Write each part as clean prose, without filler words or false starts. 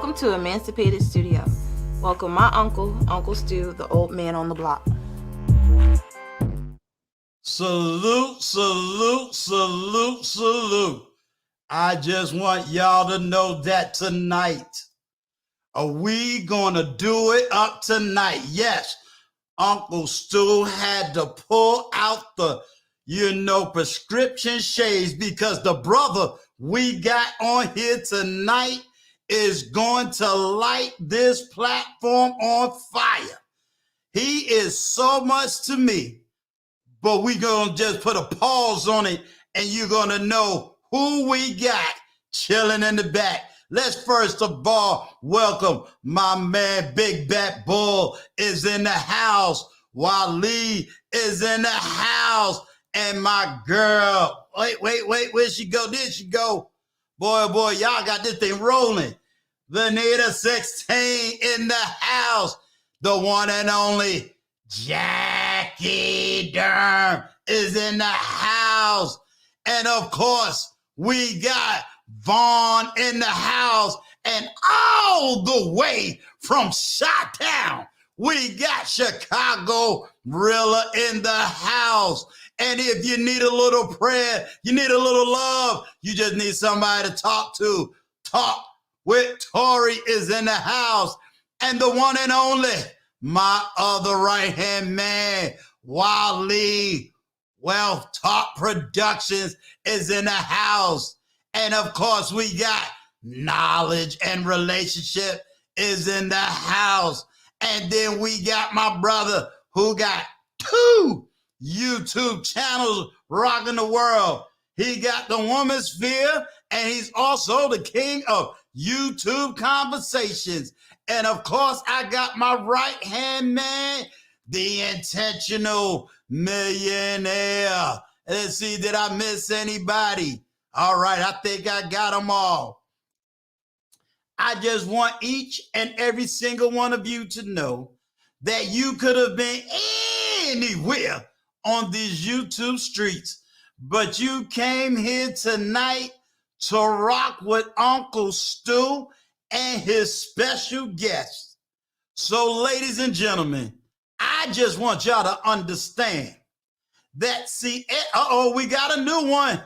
Welcome to Emancipated Studio. Welcome my uncle, Uncle Stu, the old man on the block. Salute, salute, salute, salute. I just want y'all to know that tonight, are we gonna do it up tonight? Yes, Uncle Stu had to pull out the, prescription shades because the brother we got on here tonight is going to light this platform on fire. He is so much to me, but we're going to just put a pause on it and you're going to know who we got chilling in the back. Let's first of all welcome my man Big Bat Bull is in the house. Wally is in the house. And my girl, wait, where'd she go? Did she go? Boy, y'all got this thing rolling. Vanita 16 in the house. The one and only Jackie Durham is in the house. And of course, we got Vaughn in the house. And all the way from Chi-Town, we got Chicago Rilla in the house. And if you need a little prayer, you need a little love, you just need somebody to talk to. Talk with Tori is in the house. And the one and only, my other right-hand man, Wally Wealth Talk Productions is in the house. And of course, we got Knowledge and Relationship is in the house. And then we got my brother who got 2 YouTube channels rocking the world. He got the Woman's Sphere, and he's also the king of YouTube Conversations. And of course, I got my right-hand man, the Intentional Millionaire. Let's see, did I miss anybody? All right, I think I got them all. I just want each and every single one of you to know that you could have been anywhere on these YouTube streets, but you came here tonight to rock with Uncle Stu and his special guest. So, ladies and gentlemen, I just want y'all to understand that, we got a new one.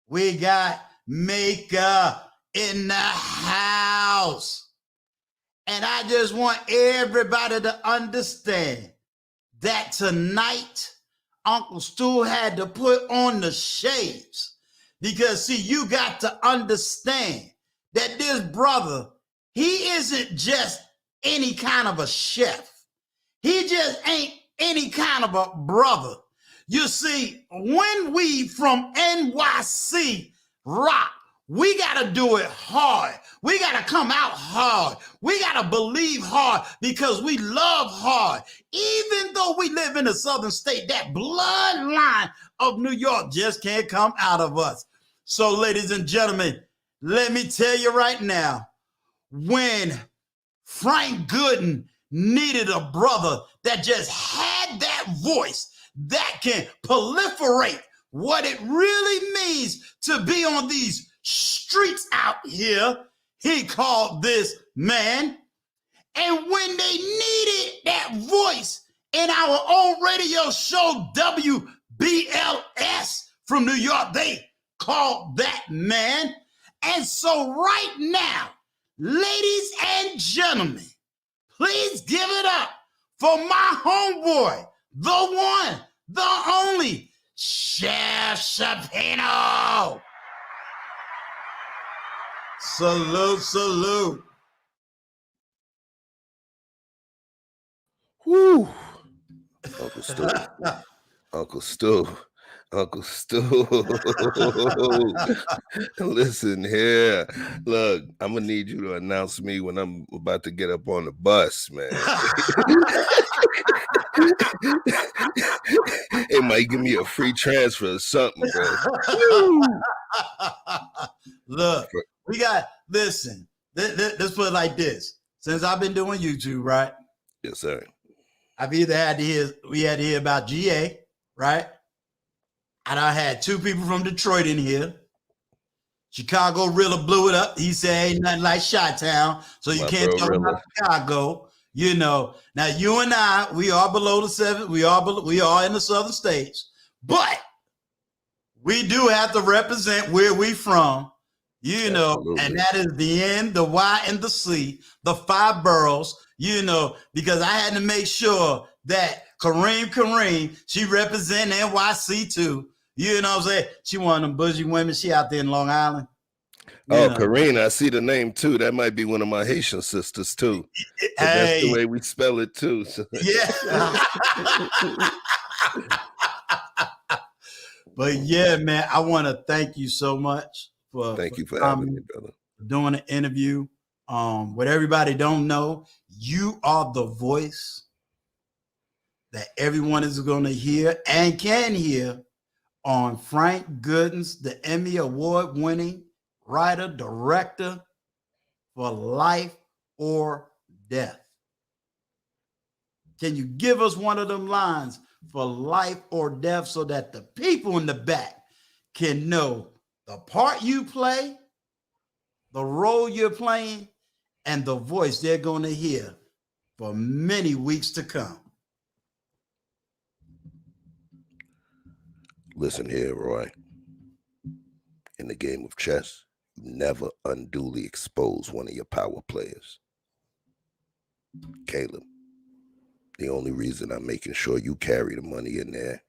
We got Mika in the house. And I just want everybody to understand that tonight, Uncle Stu had to put on the shades because, see, you got to understand that this brother, he isn't just any kind of a chef. He just ain't any kind of a brother. You see, when we from NYC rock, we got to do it hard. We got to come out hard. We got to believe hard because we love hard. Even though we live in a southern state, that bloodline of New York just can't come out of us. So, ladies and gentlemen, let me tell you right now, when Frank Gooden needed a brother that just had that voice that can proliferate what it really means to be on these streets out here, he called this man. And when they needed that voice in our own radio show, WBLS from New York, they called that man. And so right now, ladies and gentlemen, please give it up for my homeboy, the one, the only, Chef Shapino. Salute, salute. Whoo. Uncle Stu. Uncle Stu. Uncle Stu. Listen here. Look, I'm going to need you to announce me when I'm about to get up on the bus, man. It might give me a free transfer or something, bro. Look, we got, listen, let's put it like this. Since I've been doing YouTube, right? Yes, sir. I've either had to hear about GA, right? And I had 2 people from Detroit in here. Chicago Rilla blew it up. He said ain't nothing like Chi-Town, so you My can't bro talk Rilla. about Chicago. You know, now you and I, we are below the 7. We are in the southern states, but we do have to represent where we from. You know, Absolutely. and that is the N, the Y, and the C, the 5 boroughs. You know, because I had to make sure that Kareem, she represent NYC too. You know what I'm saying? She one of them bougie women. She out there in Long Island. Oh, know. Karina, I see the name too. That might be one of my Haitian sisters too. But that's the Hey, way we spell it too. So. yeah. But yeah, man, I want to thank you so much Thank you for coming, having me, brother. doing an interview. What everybody don't know, you are the voice that everyone is going to hear and can hear on Frank Gooden's, the Emmy Award-winning writer, director for Life or Death. Can you give us one of them lines for Life or Death so that the people in the back can know the part you play, the role you're playing, and the voice they're going to hear for many weeks to come? Listen here, Roy. In the game of chess, you never unduly expose one of your power players. Caleb, the only reason I'm making sure you carry the money in there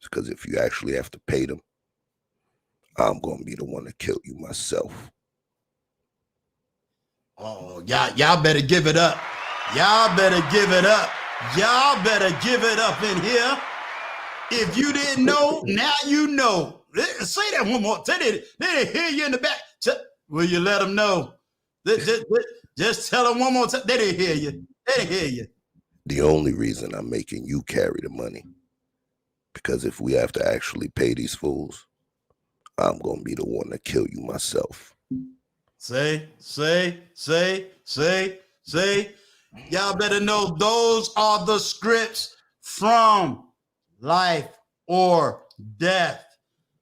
is because if you actually have to pay them, I'm going to be the one to kill you myself. Oh, y'all better give it up. Y'all better give it up. Y'all better give it up in here. If you didn't know, now you know. Say that one more. Say that. They didn't hear you in the back. Will you let them know? Just tell them one more time. They didn't hear you. They didn't hear you. The only reason I'm making you carry the money, because if we have to actually pay these fools, I'm going to be the one to kill you myself. Say. Y'all better know those are the scripts from Life or Death.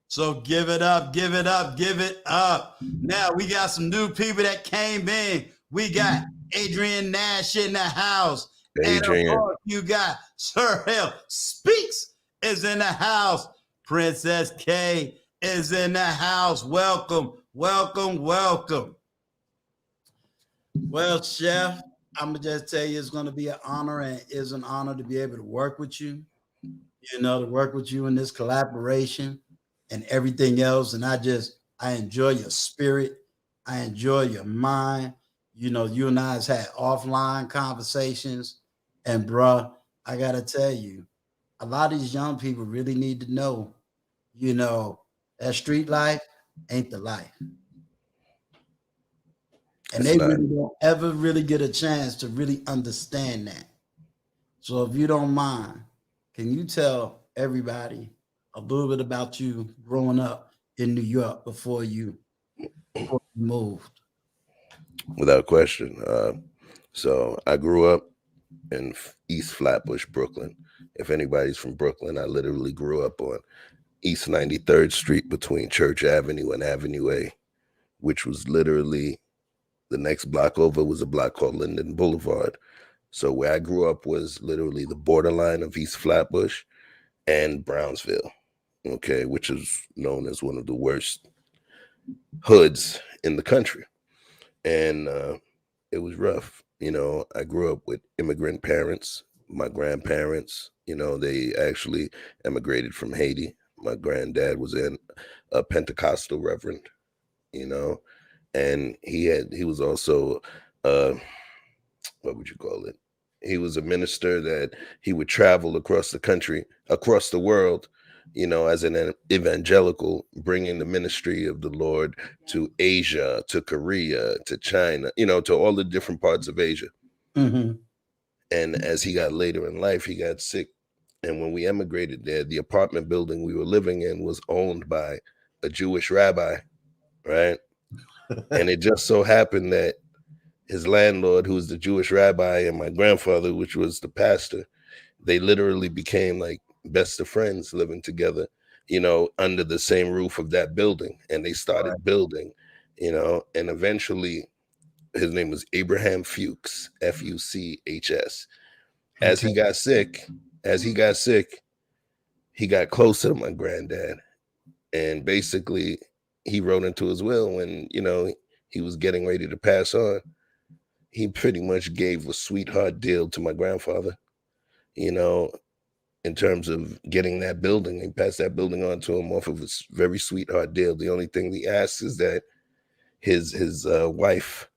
So give it up, give it up, give it up. Now we got some new people that came in. We got Adrian Nash in the house. Adrian. And of course, you got Sir Hell Speaks is in the house. Princess K is in the house. Welcome, welcome, welcome. Well, Chef, I'm going to just tell you it's going to be an honor, and it is an honor to be able to work with you, you know, to work with you in this collaboration and everything else. And I enjoy your spirit. I enjoy your mind. You know, you and I has had offline conversations, and bruh, I got to tell you, a lot of these young people really need to know, you know, that street life ain't the life. And they really don't ever really get a chance to really understand that. So if you don't mind, can you tell everybody a little bit about you growing up in New York before you moved? Without question. So I grew up in East Flatbush, Brooklyn. If anybody's from Brooklyn, I literally grew up on East 93rd Street between Church Avenue and Avenue A, which was literally the next block over was a block called Linden Boulevard. So where I grew up was literally the borderline of East Flatbush and Brownsville, okay, which is known as one of the worst hoods in the country. And it was rough. You know, I grew up with immigrant parents. My grandparents, you know, they actually emigrated from Haiti. My granddad was a Pentecostal reverend, you know, and he was also what would you call it? He was a minister that he would travel across the country, across the world, you know, as an evangelical, bringing the ministry of the Lord to Asia, to Korea, to China, you know, to all the different parts of Asia. Mm-hmm. And as he got later in life, he got sick. And when we emigrated there, the apartment building we were living in was owned by a Jewish rabbi, right? And it just so happened that his landlord, who was the Jewish rabbi, and my grandfather, which was the pastor, they literally became like best of friends living together. under the same roof of that building. And they Right. started building, and eventually his name was Abraham Fuchs, Fuchs. As he Okay. got sick, as he got sick, he got closer to my granddad. And basically, he wrote into his will when, he was getting ready to pass on. He pretty much gave a sweetheart deal to my grandfather, you know, in terms of getting that building. He passed that building on to him off of a very sweetheart deal. The only thing he asks is that his wife,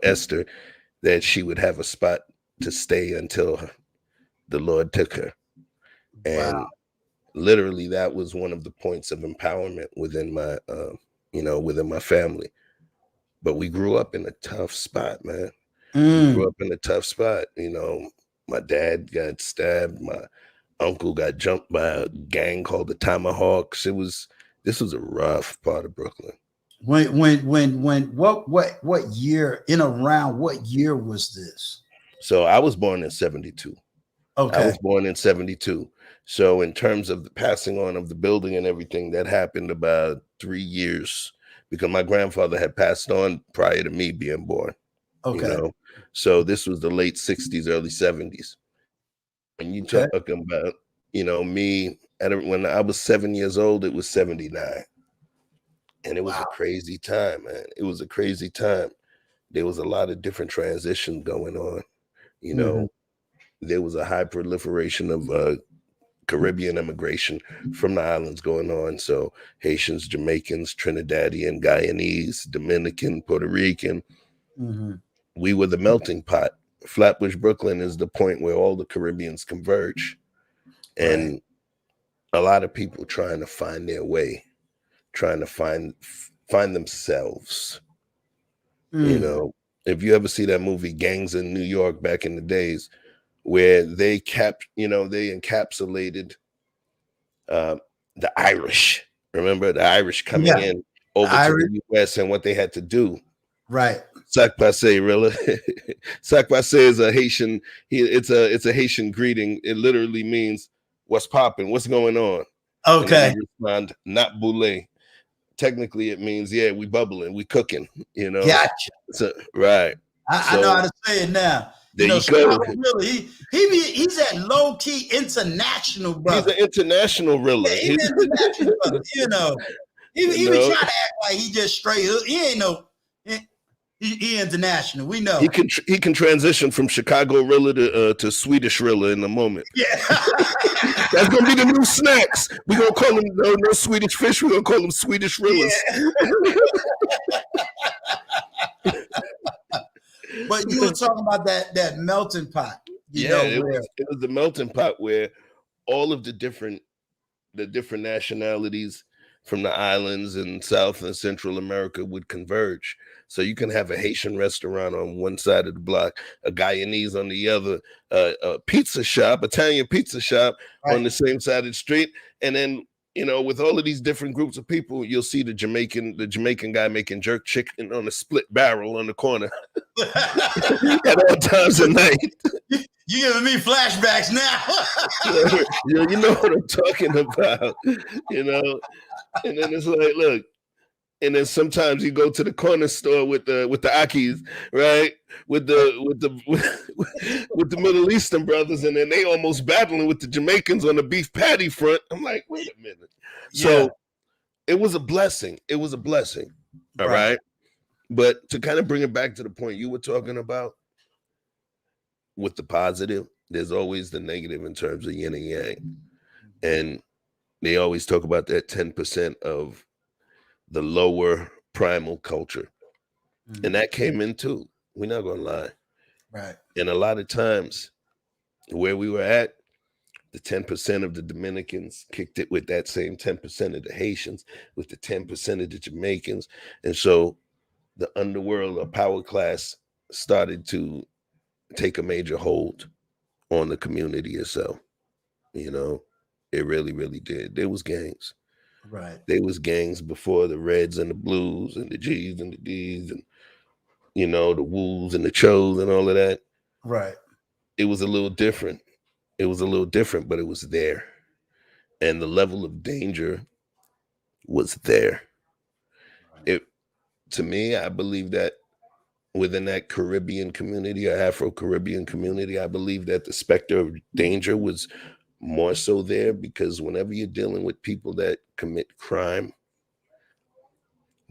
Esther, that she would have a spot to stay until the Lord took her. Wow. And literally, that was one of the points of empowerment within my family. But we grew up in a tough spot, man. We grew up in a tough spot. My dad got stabbed. My uncle got jumped by a gang called the Tomahawks. This was a rough part of Brooklyn. What year what year was this? So I was born in 72. Okay. I was born in 72. So in terms of the passing on of the building and everything, that happened about 3 years because my grandfather had passed on prior to me being born. Okay. So this was the late 60s, early 70s. When you talking about, me when I was 7 years old, it was 79. And it was a crazy time, man. It was a crazy time. There was a lot of different transitions going on. There was a high proliferation of Caribbean immigration from the islands going on. So Haitians, Jamaicans, Trinidadian, Guyanese, Dominican, Puerto Rican. We were the melting pot. Flatbush, Brooklyn is the point where all the Caribbeans converge. And a lot of people trying to find their way, trying to find themselves. If you ever see that movie Gangs in New York back in the days, where they encapsulated the Irish. Remember the Irish coming in over to the US and what they had to do. Right. Sac passe, really. Sac passe is a Haitian. It's a Haitian greeting. It literally means "What's popping? What's going on?" Okay. And we respond, "Not boule." Technically, it means we bubbling, we cooking. Gotcha. So, right. I know how to say it now. There you go. Really, he's that low key international brother. He's an international Rilla. Yeah, he's an international brother. He be trying to act like he just straight. He ain't no. He international. We know. He can transition from Chicago Rilla to Swedish Rilla in a moment. Yeah. That's gonna be the new snacks. We're gonna call them no Swedish fish. We're gonna call them Swedish Rillas. Yeah. But you were talking about that melting pot. It was the melting pot where all of the different nationalities from the islands in South and Central America would converge. So you can have a Haitian restaurant on one side of the block, a Guyanese on the other, a pizza shop, Italian pizza shop on the same side of the street. And then, with all of these different groups of people, you'll see the Jamaican guy making jerk chicken on a split barrel on the corner at all times of night. You giving me flashbacks now. You know what I'm talking about, And then it's like, look, and then sometimes you go to the corner store with the Akis, right? With the Middle Eastern brothers, and then they almost battling with the Jamaicans on the beef patty front. I'm like, wait a minute. Yeah. So it was a blessing. It was a blessing. All right. But to kind of bring it back to the point you were talking about, with the positive, there's always the negative in terms of yin and yang. And they always talk about that 10% of the lower primal culture. And that came in too. We're not going to lie. Right. And a lot of times where we were at, the 10% of the Dominicans kicked it with that same 10% of the Haitians, with the 10% of the Jamaicans. And so the underworld or power class started to take a major hold on the community itself. It really, really did. There was gangs. Right. There was gangs before the Reds and the Blues and the G's and the D's and, the Woos and the Chos and all of that. Right. It was a little different. But it was there. and the level of danger was there. It To me, I believe that within that Caribbean community or Afro-Caribbean community, I believe that the specter of danger was more so there, because whenever you're dealing with people that commit crime,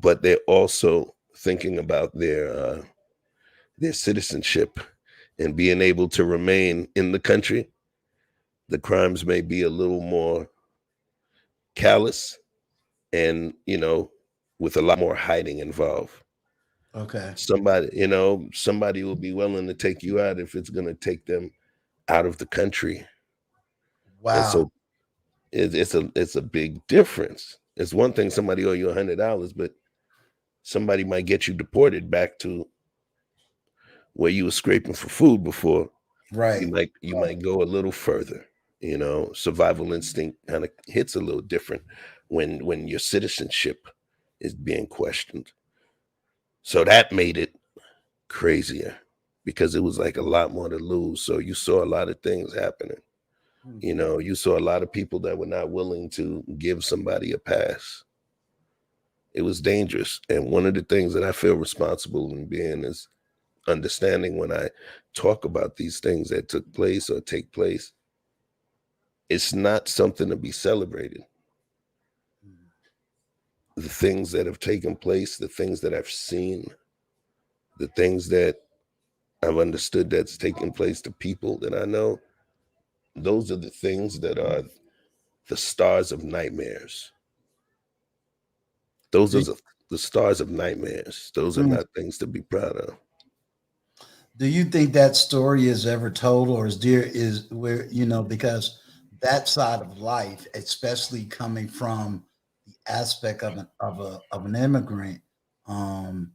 but they're also thinking about their citizenship and being able to remain in the country, the crimes may be a little more callous and, with a lot more hiding involved. Okay. Somebody will be willing to take you out if it's going to take them out of the country. And Wow. so it's a big difference. It's one thing somebody owe you $100, but somebody might get you deported back to where you were scraping for food before. Right. You might go a little further. Survival instinct kind of hits a little different when your citizenship is being questioned. So that made it crazier, because it was like a lot more to lose. So you saw a lot of things happening. You saw a lot of people that were not willing to give somebody a pass. It was dangerous. And one of the things that I feel responsible in being is understanding, when I talk about these things that took place or take place, it's not something to be celebrated. The things that have taken place, the things that I've seen, the things that I've understood that's taken place to people that I know, those are the things that are the stars of nightmares. Those Do, are the stars of nightmares. Those are mm, not things to be proud of. do you think that story is ever told, or is where, because that side of life, especially coming from the aspect of an immigrant, um,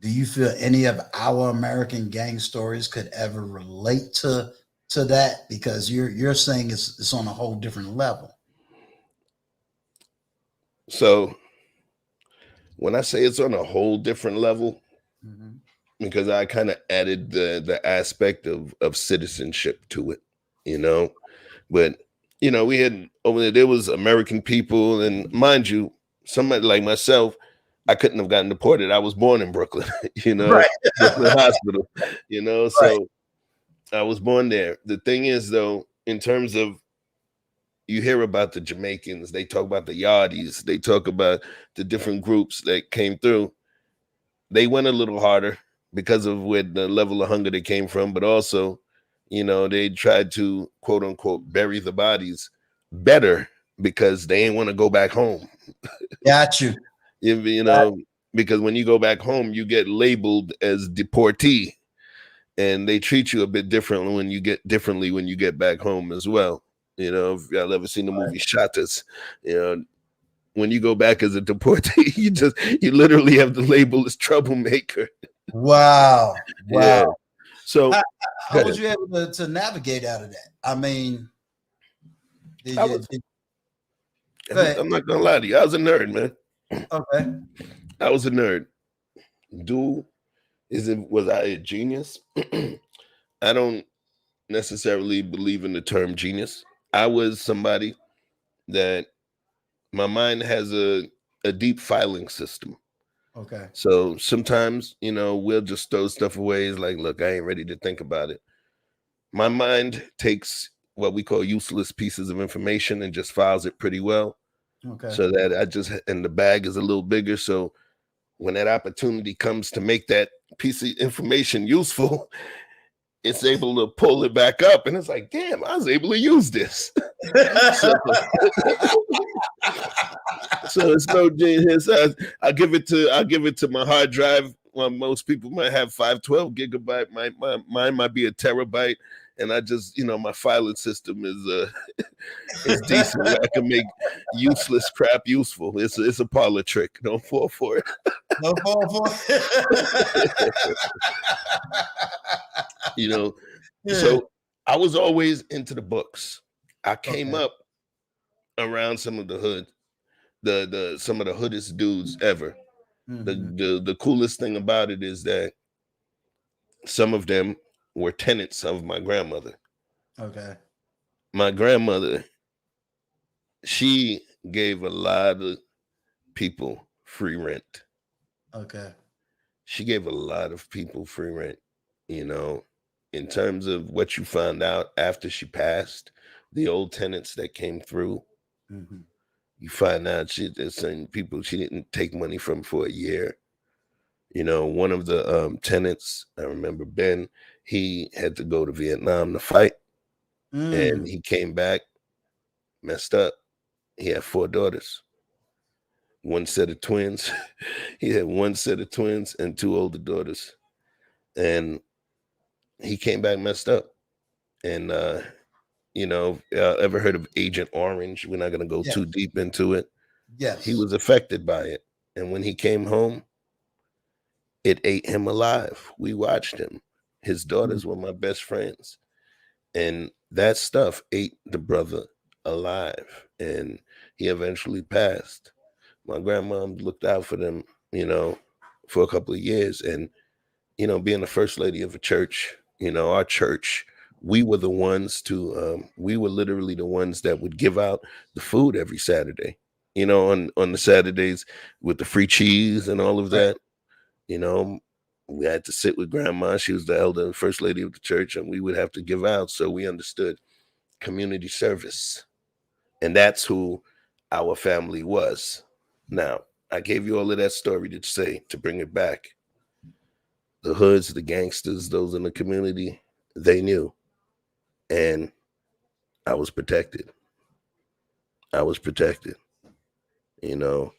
do you feel any of our American gang stories could ever relate to that? Because you're saying it's on a whole different level. So when I say it's on a whole different level, Hmm. because I kind of added the aspect of citizenship to it, you know. But we had over there was American people, and mind you, somebody like myself, I couldn't have gotten deported. I was born in Brooklyn, Right. Brooklyn Hospital, Right. so I was born there. The thing is, though, in terms of, you hear about the Jamaicans, they talk about the Yardis, they talk about the different groups that came through. They went a little harder because of where the level of hunger they came from, but also, they tried to, quote unquote, bury the bodies better because they ain't want to go back home. Got you. If, because when you go back home, you get labeled as deportee, and they treat you a bit differently when you get back home as well. If y'all ever seen the movie Shatters, when you go back as a deportee, you literally have the label as troublemaker. Wow. Yeah. Wow. So How was you able to navigate out of that? I mean, did I you? was, Go ahead. I'm not gonna lie to you, I was a nerd, man. Okay. I was a nerd. Dude, was I a genius? I don't necessarily believe in the term genius. I was somebody that my mind has a deep filing system. Okay. So sometimes, we'll just throw stuff away. It's like, look, I ain't ready to think about it. My mind takes what we call useless pieces of information and just files it pretty well, Okay. so that and the bag is a little bigger. So when that opportunity comes to make that piece of information useful, it's able to pull it back up. And it's like, damn, I was able to use this. so, so it's no genius. I'll give it to my hard drive. Well, most people might have 512 gigabyte. Mine might be a terabyte. And I just, my filing system is decent, where I can make useless crap useful. It's a parlor trick. Don't fall for it. No fall for it. you know. Yeah. So I was always into the books. I came Okay. up around some of the hood, some of the hoodest dudes ever. The, Mhm. the coolest thing about it is that some of them were tenants of my grandmother. Okay. My grandmother, she gave a lot of people free rent. Okay. She gave a lot of people free rent, you know, in terms of what you found out after she passed, the old tenants that came through, Mm-hmm. you find out there's certain people she didn't take money from for a year. You know, one of the tenants, I remember Ben, he had to go to Vietnam to fight, and Mm. he came back messed up. He had 4 daughters, one set of twins. He had one set of twins and 2 older daughters. And he came back messed up. And ever heard of Agent Orange? We're not gonna go too Yes. deep into it. He Yes. was affected by it. And when he came home, it ate him alive. We watched him. His Mm. daughters were my best friends. And that stuff ate the brother alive. And he eventually passed. My grandmom looked out for them, for a couple of years. And, being the first lady of a church, our church, we were literally the ones that would give out the food every Saturday, on the Saturdays with the free cheese and all of Right. that. You know, we had to sit with grandma. She was the elder first lady of the church, and we would have to give out. So we understood community service. And that's who our family was. Now, I gave you all of that story to bring it back. The hoods, the gangsters, those in the community, they knew. And I was protected. I was protected. You know,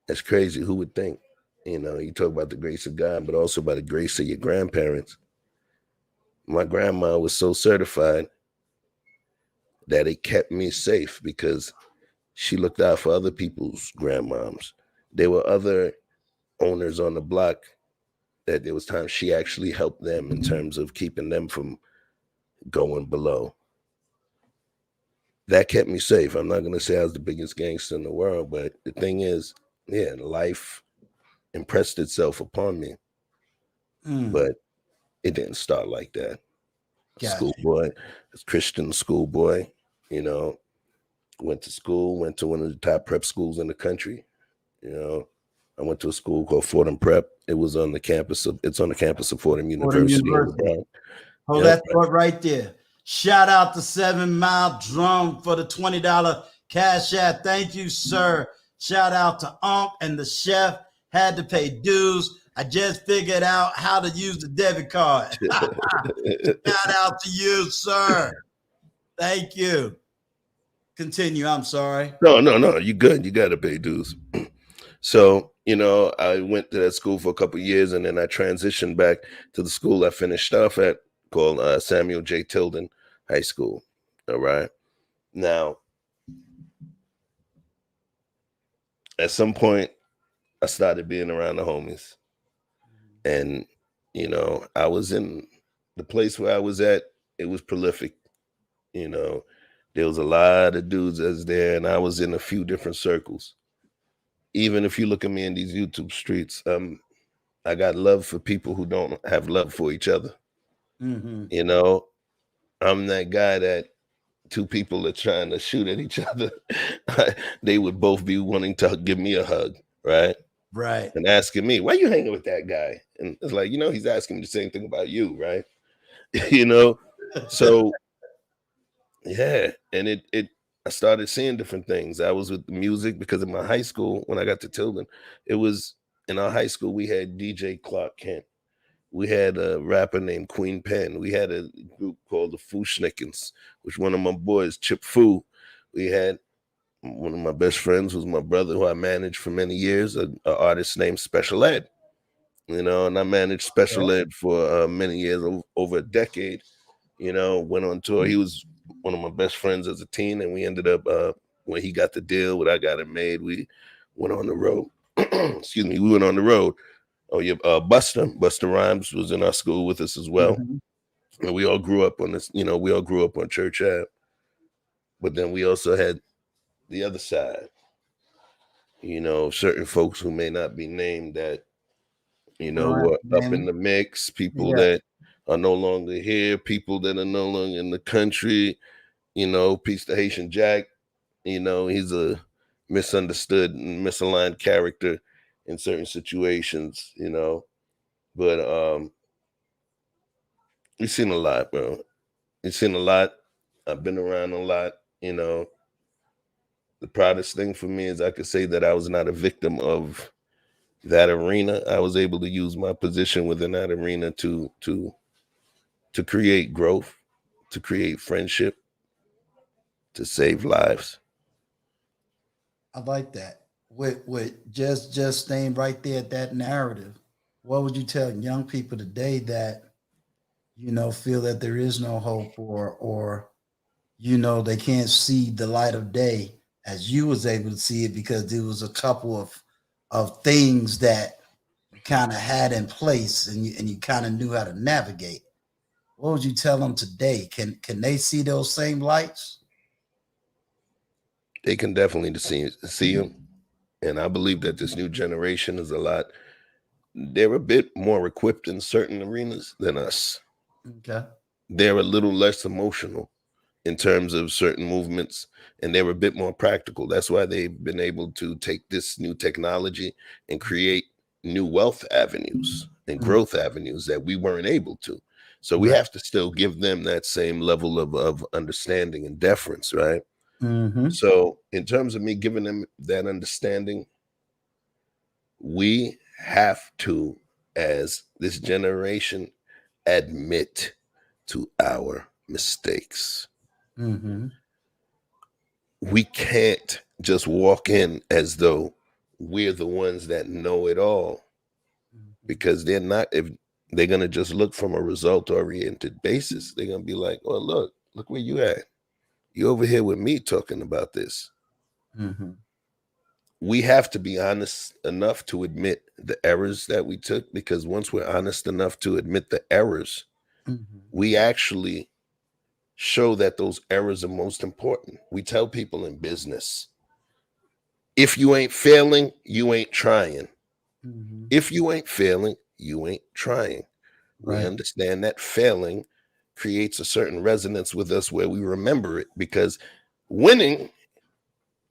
it's crazy. Who would think? You talk about the grace of God, but also by the grace of your grandparents. My grandma was so certified that it kept me safe because she looked out for other people's grandmoms. There were other owners on the block that there was times she actually helped them in terms of keeping them from going below. That kept me safe. I'm not going to say I was the biggest gangster in the world, but the thing is, yeah, life impressed itself upon me, Mm. but it didn't start like that. Gotcha. Schoolboy, Christian schoolboy, you know, went to school, went to one of the top prep schools in the country. You know, I went to a school called Fordham Prep. It's on the campus of Fordham Fordham University in the University. Bronx. Hold Yep. that thought right there. Shout out to 7 Mile Drum for the $20 cash app. Thank you, sir. Shout out to Unc and the chef. Had to pay dues. I just figured out how to use the debit card. Shout out to you, sir. Thank you. Continue. I'm sorry. No. You good. You got to pay dues. So, I went to that school for a couple of years, and then I transitioned back to the school I finished off at called Samuel J. Tilden High School. All right. Now, at some point, I started being around the homies. And, I was in the place where I was at, it was prolific. There was a lot of dudes that's there, and I was in a few different circles. Even if you look at me in these YouTube streets, I got love for people who don't have love for each other. Mm-hmm. I'm that guy that two people are trying to shoot at each other. They would both be wanting to give me a hug, right? Right. And asking me, why you hanging with that guy? And it's like, he's asking me the same thing about you, right? So yeah. And I started seeing different things. I was with the music because in my high school, when I got to Tilden, it was in our high school, we had DJ Clark Kent. We had a rapper named Queen Pen. We had a group called the Fooshnickens, which one of my boys, Chip Foo. We had one of my best friends was my brother who I managed for many years, an artist named Special Ed. And I managed Special Ed for many years, over a decade. Went on tour. He was one of my best friends as a teen, and we ended up when he got the deal, when I got it made, we went on the road. Excuse me, we went on the road. Oh yeah, Buster Rhymes was in our school with us as well, and we all grew up on this. We all grew up on Church Ave, but then we also had the other side. Certain folks who may not be named that were up in the mix, people that are no longer here, people that are no longer in the country. Peace to Haitian Jack. You know, he's a misunderstood and misaligned character in certain situations, you know. But we've seen a lot, bro. We've seen a lot. I've been around a lot, you know. The proudest thing for me is I could say that I was not a victim of that arena. I was able to use my position within that arena to create growth, to create friendship, to save lives. I like that. With just staying right there at that narrative, what would you tell young people today that feel that there is no hope, or they can't see the light of day as you was able to see it because there was a couple of things that you kind of had in place and you kind of knew how to navigate. What would you tell them today? Can they see those same lights? They can definitely see them. And I believe that this new generation is a lot, they're a bit more equipped in certain arenas than us. Okay. They're a little less emotional in terms of certain movements, and they're a bit more practical. That's why they've been able to take this new technology and create new wealth avenues and Mm, growth avenues that we weren't able to. So we right. have to still give them that same level of understanding and deference, right? Mm-hmm. So in terms of me giving them that understanding, we have to, as this generation, admit to our mistakes. Mm-hmm. We can't just walk in as though we're the ones that know it all, because they're not. If they're going to just look from a result oriented basis, they're going to be like, oh, look where you at. You over here with me talking about this. Mm-hmm. We have to be honest enough to admit the errors that we took, because once we're honest enough to admit the errors, Mm-hmm. we actually show that those errors are most important. We tell people in business, if you ain't failing, you ain't trying. Mm-hmm. If you ain't failing, you ain't trying. We Right. understand that failing creates a certain resonance with us where we remember it, because winning,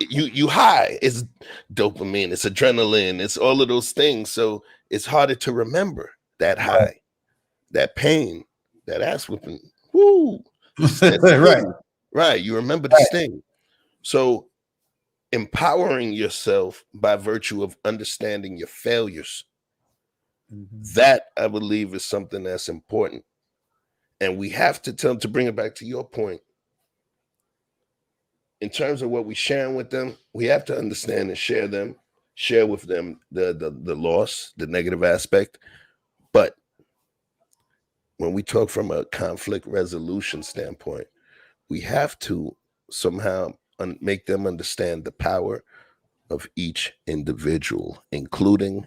you high. It's dopamine, it's adrenaline, it's all of those things. So it's harder to remember that Right. high, that pain, that ass whipping. Woo! That Right. sting. Right. You remember the sting. So empowering yourself by virtue of understanding your failures, Mm-hmm. that I believe is something that's important. And we have to tell, to bring it back to your point, in terms of what we're sharing with them, we have to understand and share with them the loss, the negative aspect. But when we talk from a conflict resolution standpoint, we have to somehow make them understand the power of each individual, including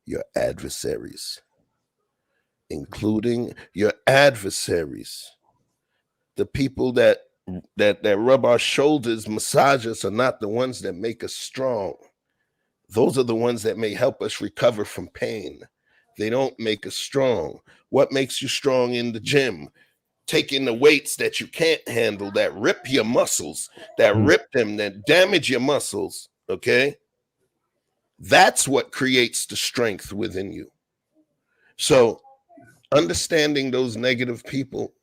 your adversaries, including your adversaries. The people that rub our shoulders, massage us, are not the ones that make us strong. Those are the ones that may help us recover from pain. They don't make us strong. What makes you strong in the gym? Taking the weights that you can't handle, that rip your muscles, that rip them, that damage your muscles. Okay. That's what creates the strength within you. So understanding those negative people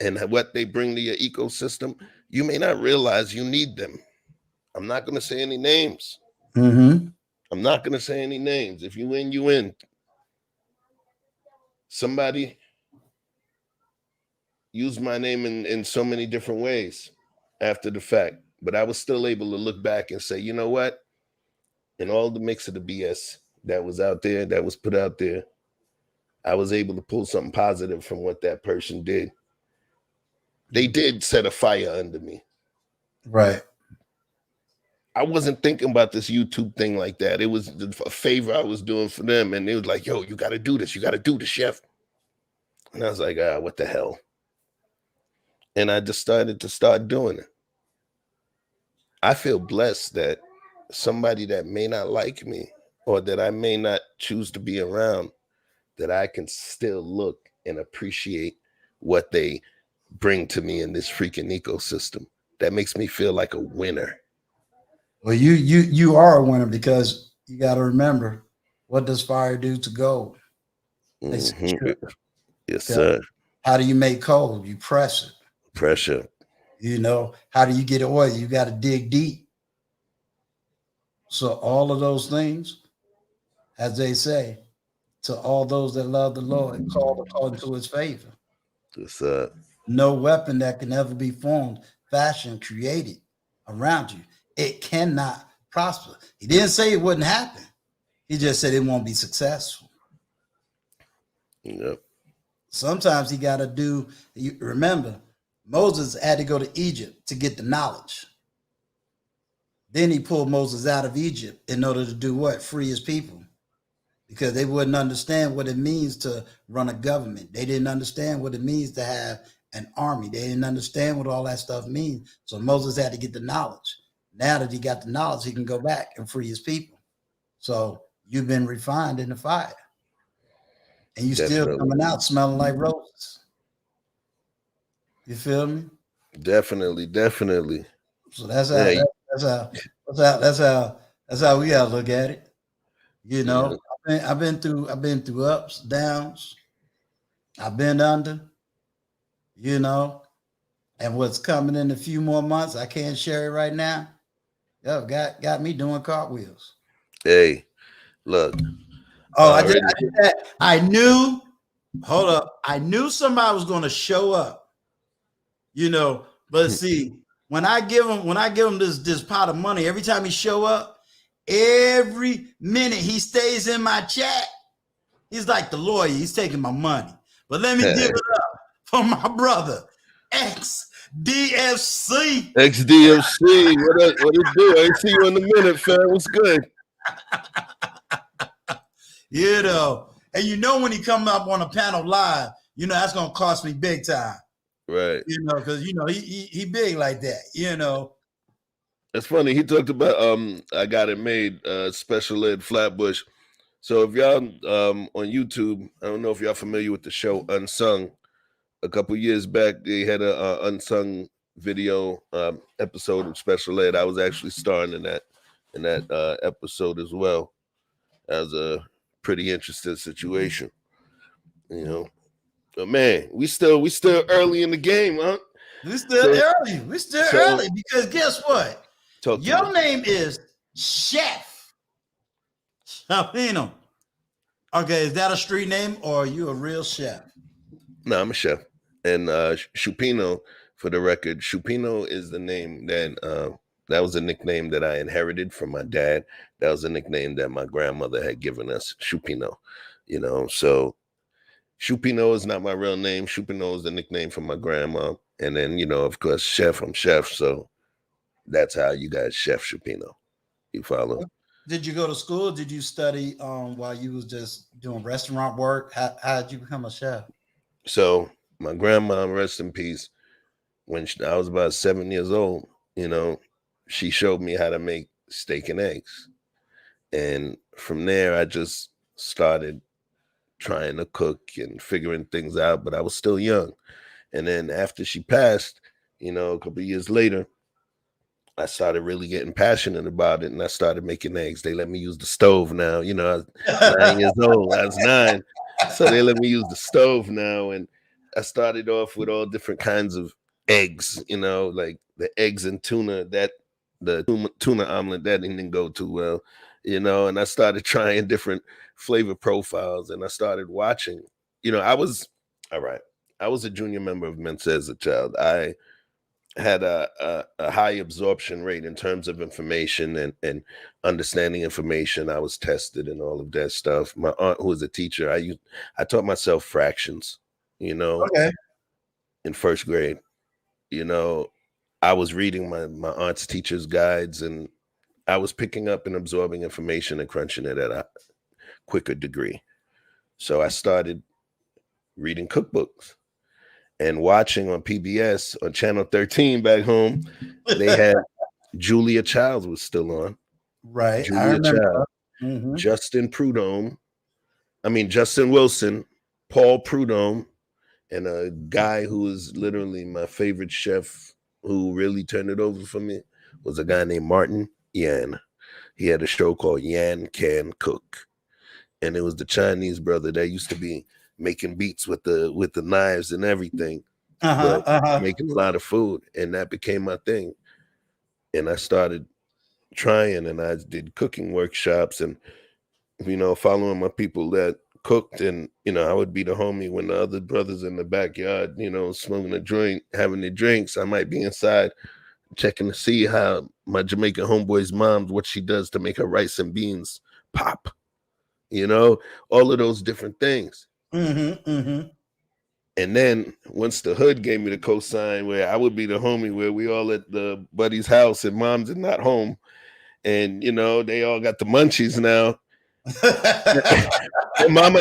and what they bring to your ecosystem, you may not realize you need them. I'm not going to say any names. Mm-hmm. I'm not going to say any names. If you win, you win. Somebody used my name in so many different ways after the fact, but I was still able to look back and say, you know what? In all the mix of the BS that was out there, that was put out there, I was able to pull something positive from what that person did. They did set a fire under me. Right. I wasn't thinking about this YouTube thing like that. It was a favor I was doing for them. And they was like, yo, you got to do this. You got to do this, chef. And I was like, what the hell? And I decided to start doing it. I feel blessed that somebody that may not like me or that I may not choose to be around, that I can still look and appreciate what they bring to me in this freaking ecosystem. That makes me feel like a winner. Well, you are a winner because you got to remember, what does fire do to gold? Makes it Mm-hmm. true. Yes, Okay. sir. How do you make coal? You press it. Pressure. How do you get oil? You got to dig deep. So all of those things, as they say, to all those that love the Lord, called according to his favor. Yes, No weapon that can ever be formed, fashioned, created around you, it cannot prosper. He didn't say it wouldn't happen. He just said it won't be successful. Yep. Sometimes he got to do, you remember, Moses had to go to Egypt to get the knowledge. Then he pulled Moses out of Egypt in order to do what? Free his people. Because they wouldn't understand what it means to run a government. They didn't understand what it means to have an army. They didn't understand what all that stuff means. So Moses had to get the knowledge. Now that he got the knowledge, he can go back and free his people. So you've been refined in the fire. And you still Definitely. coming out smelling like roses. You feel me? Definitely. So that's Yeah. how we gotta look at it. Yeah. I've been through ups, downs. I've been under, and what's coming in a few more months, I can't share it right now. Yo, got me doing cartwheels. Hey, look. Oh, I did that. I knew. Hold up. I knew somebody was going to show up. But see, when I give him this pot of money, every time he show up, every minute he stays in my chat, he's like the lawyer. He's taking my money. But let me give it up for my brother, XDFC. XDFC, what it do? I ain't see you in a minute, fam. What's good? And when he come up on a panel live, that's gonna cost me big time. Right. Because he big like that. That's funny. He talked about I got it made, special ed Flatbush. So if y'all on YouTube, I don't know if y'all familiar with the show Unsung. A couple years back, they had a unsung video episode of special ed. I was actually starring in that episode as well. That was a pretty interesting situation, But man, we still early in the game, huh? We still early. We still early because guess what? Your name is Chef Shapino. Okay, is that a street name or are you a real chef? No, I'm a chef. And Choupino, for the record, Choupino is the name that was a nickname that I inherited from my dad. That was a nickname that my grandmother had given us, Choupino. So Choupino is not my real name. Choupino is the nickname from my grandma. And then, of course, chef, I'm chef. So that's how you got Chef Choupino. You follow? Did you go to school? Did you study while you was just doing restaurant work? How did you become a chef? So my grandma, rest in peace, when I was about 7 years old, she showed me how to make steak and eggs. And from there, I just started trying to cook and figuring things out, but I was still young. And then after she passed, a couple of years later, I started really getting passionate about it, and I started making eggs. They let me use the stove now. I was 9 years old. I was 9. So they let me use the stove now. And I started off with all different kinds of eggs, like the eggs and tuna, the tuna omelet, that didn't go too well, and I started trying different flavor profiles, and I started watching. I was a junior member of Mensa as a child. I had a high absorption rate in terms of information and understanding information. I was tested and all of that stuff. My aunt, who was a teacher, I taught myself fractions, Okay. in first grade. I was reading my aunt's teacher's guides, and I was picking up and absorbing information and crunching it at a quicker degree. So I started reading cookbooks and watching on PBS on Channel 13 back home. They had Julia Childs was still on. Right. Julia I remember. Child, Mm-hmm. Justin Wilson, Paul Prudhomme, and a guy who is literally my favorite chef who really turned it over for me was a guy named Martin. Yan. He had a show called Yan Can Cook, and it was the Chinese brother that used to be making beats with the knives and everything, but making a lot of food, and that became my thing. And I started trying, and I did cooking workshops, and following my people that cooked, and I would be the homie when the other brothers in the backyard, smoking a joint, having the drinks. I might be inside checking to see how my Jamaican homeboy's mom, what she does to make her rice and beans pop, all of those different things. And then once the hood gave me the cosign, where I would be the homie, where we all at the buddy's house and mom's are not home, and they all got the munchies now. Their mama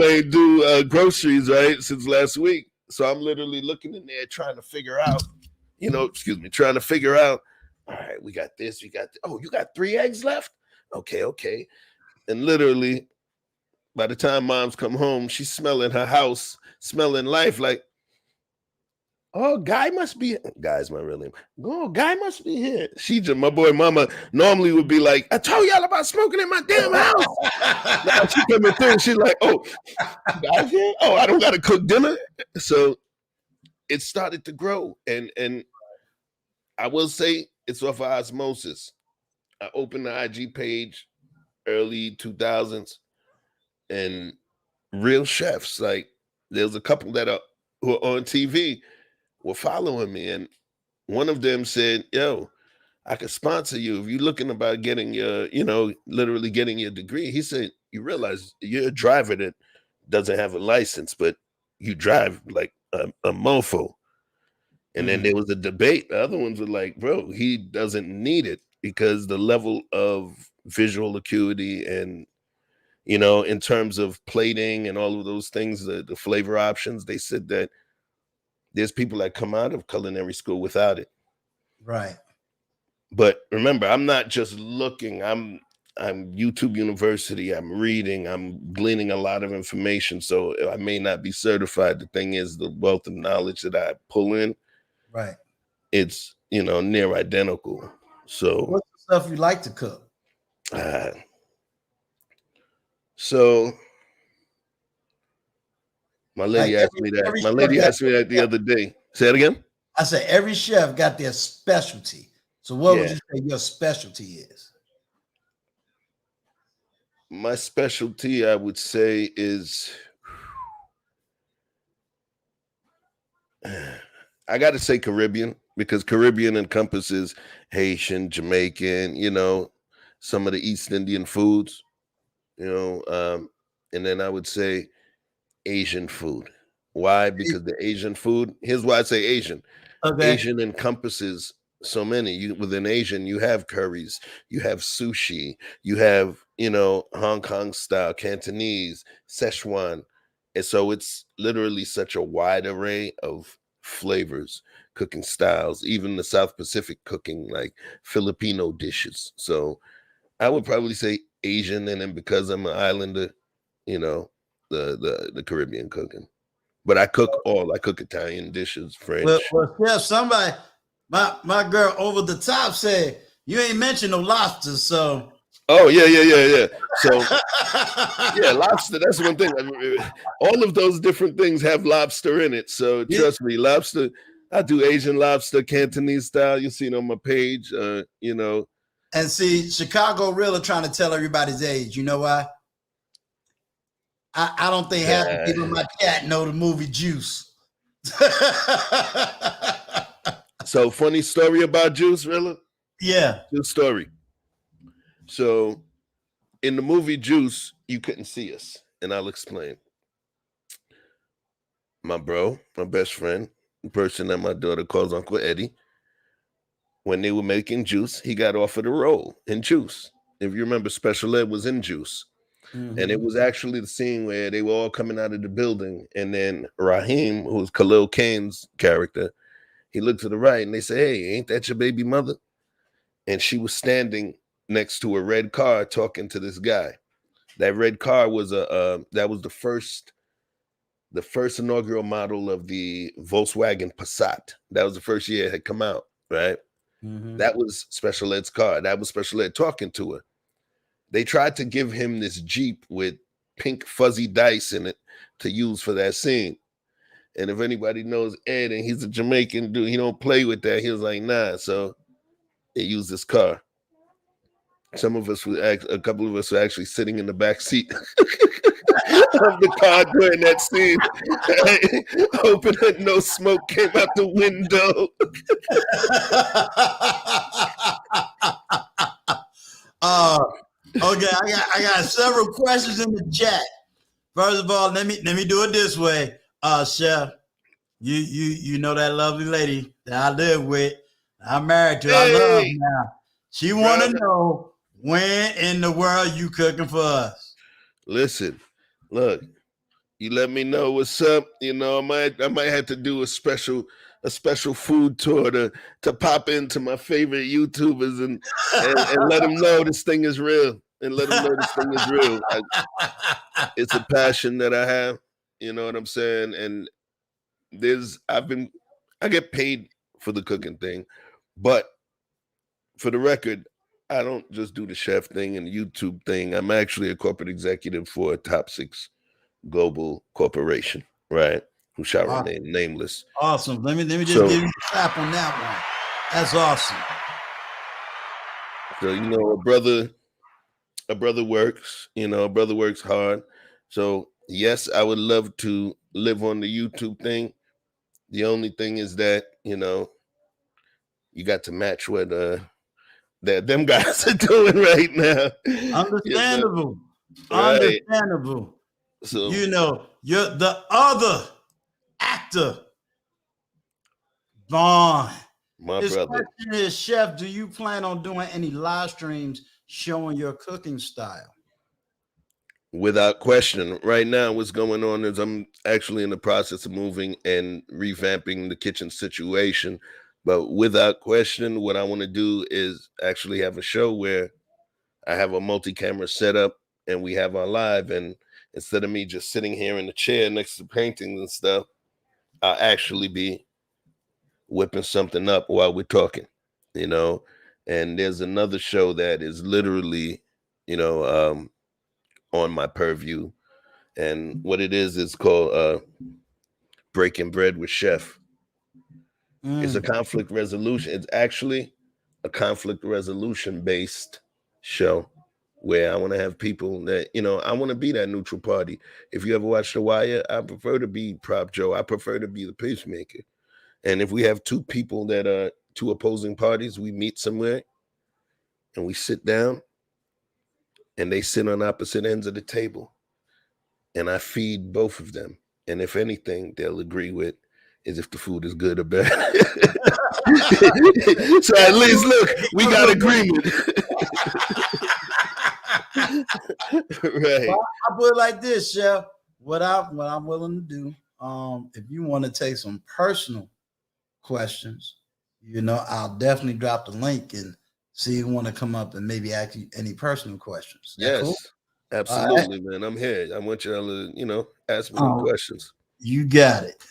ain't do groceries right since last week. So I'm literally looking in there trying to figure out, trying to figure out, all right, we got this, oh, you got 3 eggs left? Okay. And literally, by the time mom's come home, she's smelling her house, smelling life like, oh, Guy must be, Guy's my real name. Oh, Guy must be here. My boy mama normally would be like, I told y'all about smoking in my damn house. Now she coming through, she's like, oh, Guy's here? Oh, I don't got to cook dinner. So it started to grow. And I will say it's off of osmosis. I opened the IG page early 2000s, and real chefs, like there's a couple that who are on TV were following me, and one of them said, yo, I could sponsor you if you're looking about getting your, literally getting your degree. He said, you realize you're a driver that doesn't have a license, but you drive like a mofo. And then there was a debate. The other ones were like, bro, he doesn't need it because the level of visual acuity and, in terms of plating and all of those things, the flavor options, they said that there's people that come out of culinary school without it. Right. But remember, I'm not just looking. I'm YouTube University. I'm reading. I'm gleaning a lot of information. So I may not be certified. The thing is, the wealth of knowledge that I pull in, right, it's near identical. So what's the stuff you like to cook? So my lady asked me that. My lady asked me that the other day. Say it again. I said every chef got their specialty. So what would you say your specialty is? My specialty, I would say, is I got to say Caribbean, because Caribbean encompasses Haitian, Jamaican, some of the East Indian foods, and then I would say Asian food. Why? Because the Asian food, here's why I say Asian. Okay. Asian encompasses so many. Within Asian, you have curries, you have sushi, you have, Hong Kong style, Cantonese, Szechuan. And so it's literally such a wide array of flavors, cooking styles, even the South Pacific cooking, like Filipino dishes. So I would probably say Asian, and then because I'm an islander, the Caribbean cooking. But I cook all. I cook Italian dishes, French. Well, Chef, somebody, my girl over the top said you ain't mentioned no lobsters, so. Oh yeah. So yeah, lobster. That's one thing. All of those different things have lobster in it. So trust me, lobster. I do Asian lobster, Cantonese style. You see it on my page. And see, Chicago Real trying to tell everybody's age. You know why? I don't think half the people in my chat know the movie Juice. So funny story about Juice, Rilla? Yeah. Good story. So in the movie Juice, you couldn't see us, and I'll explain. My best friend, the person that my daughter calls Uncle Eddie, when they were making Juice, he got offered a role in Juice. If you remember, Special Ed was in Juice. Mm-hmm. And it was actually the scene where they were all coming out of the building, and then Raheem, who was Khalil Kane's character, he looked to the right and they said, hey, ain't that your baby mother? And she was standing next to a red car talking to this guy. That red car was that was the first inaugural model of the Volkswagen Passat. That was the first year it had come out, right? That was Special Ed's car. That was Special Ed talking to her. They tried to give him this Jeep with pink fuzzy dice in it to use for that scene. And if anybody knows Ed, and he's a Jamaican dude, he don't play with that. He was like, nah. So they used this car. Some of us a couple of us were actually sitting in the back seat of the car during that scene, hoping that no smoke came out the window. Okay, I got several questions in the chat. First of all, let me do it this way. Chef, you know that lovely lady that I live with, I'm married to, I love her now. She want to know, when in the world you cooking for us? Listen, look, you let me know what's up. You know, I might have to do a special food tour to pop into my favorite YouTubers and let them know this thing is real. And let them know this thing is real. It's a passion that I have. You know what I'm saying? And I get paid for the cooking thing, but for the record, I don't just do the chef thing and the YouTube thing. I'm actually a corporate executive for a top 6 global corporation, right? Who shall remain nameless. Awesome. Let me just give you a clap on that one. That's awesome. So, you know, a brother works, you know, a brother works hard. So yes, I would love to live on the YouTube thing. The only thing is that, you know, you got to match what that them guys are doing right now. Understandable. You know? Right. Understandable. So, you know, you're the other actor, Vaughn. My brother. Question is, Chef, do you plan on doing any live streams showing your cooking style? Without question. Right now, what's going on is I'm actually in the process of moving and revamping the kitchen situation. But without question, what I want to do is actually have a show where I have a multi-camera setup and we have our live. And instead of me just sitting here in the chair next to paintings and stuff, I'll actually be whipping something up while we're talking, you know. And there's another show that is literally, you know, on my purview. And what it is called Breaking Bread with Chef. It's a conflict resolution. It's actually a conflict resolution based show where I want to have people that, you know, I want to be that neutral party. If you ever watch The Wire, I prefer to be Prop Joe. I prefer to be the peacemaker. And if we have 2 people that are 2 opposing parties, we meet somewhere and we sit down and they sit on opposite ends of the table. And I feed both of them. And if anything, they'll agree with is if the food is good or bad. So at least, look, we got agreement. Right. Well, I put it like this, Chef. What I'm willing to do, if you want to take some personal questions, you know, I'll definitely drop the link and see who want to come up and maybe ask you any personal questions. Yes, cool? absolutely, man. I'm here. I want y'all to, you know, ask me questions. You got it.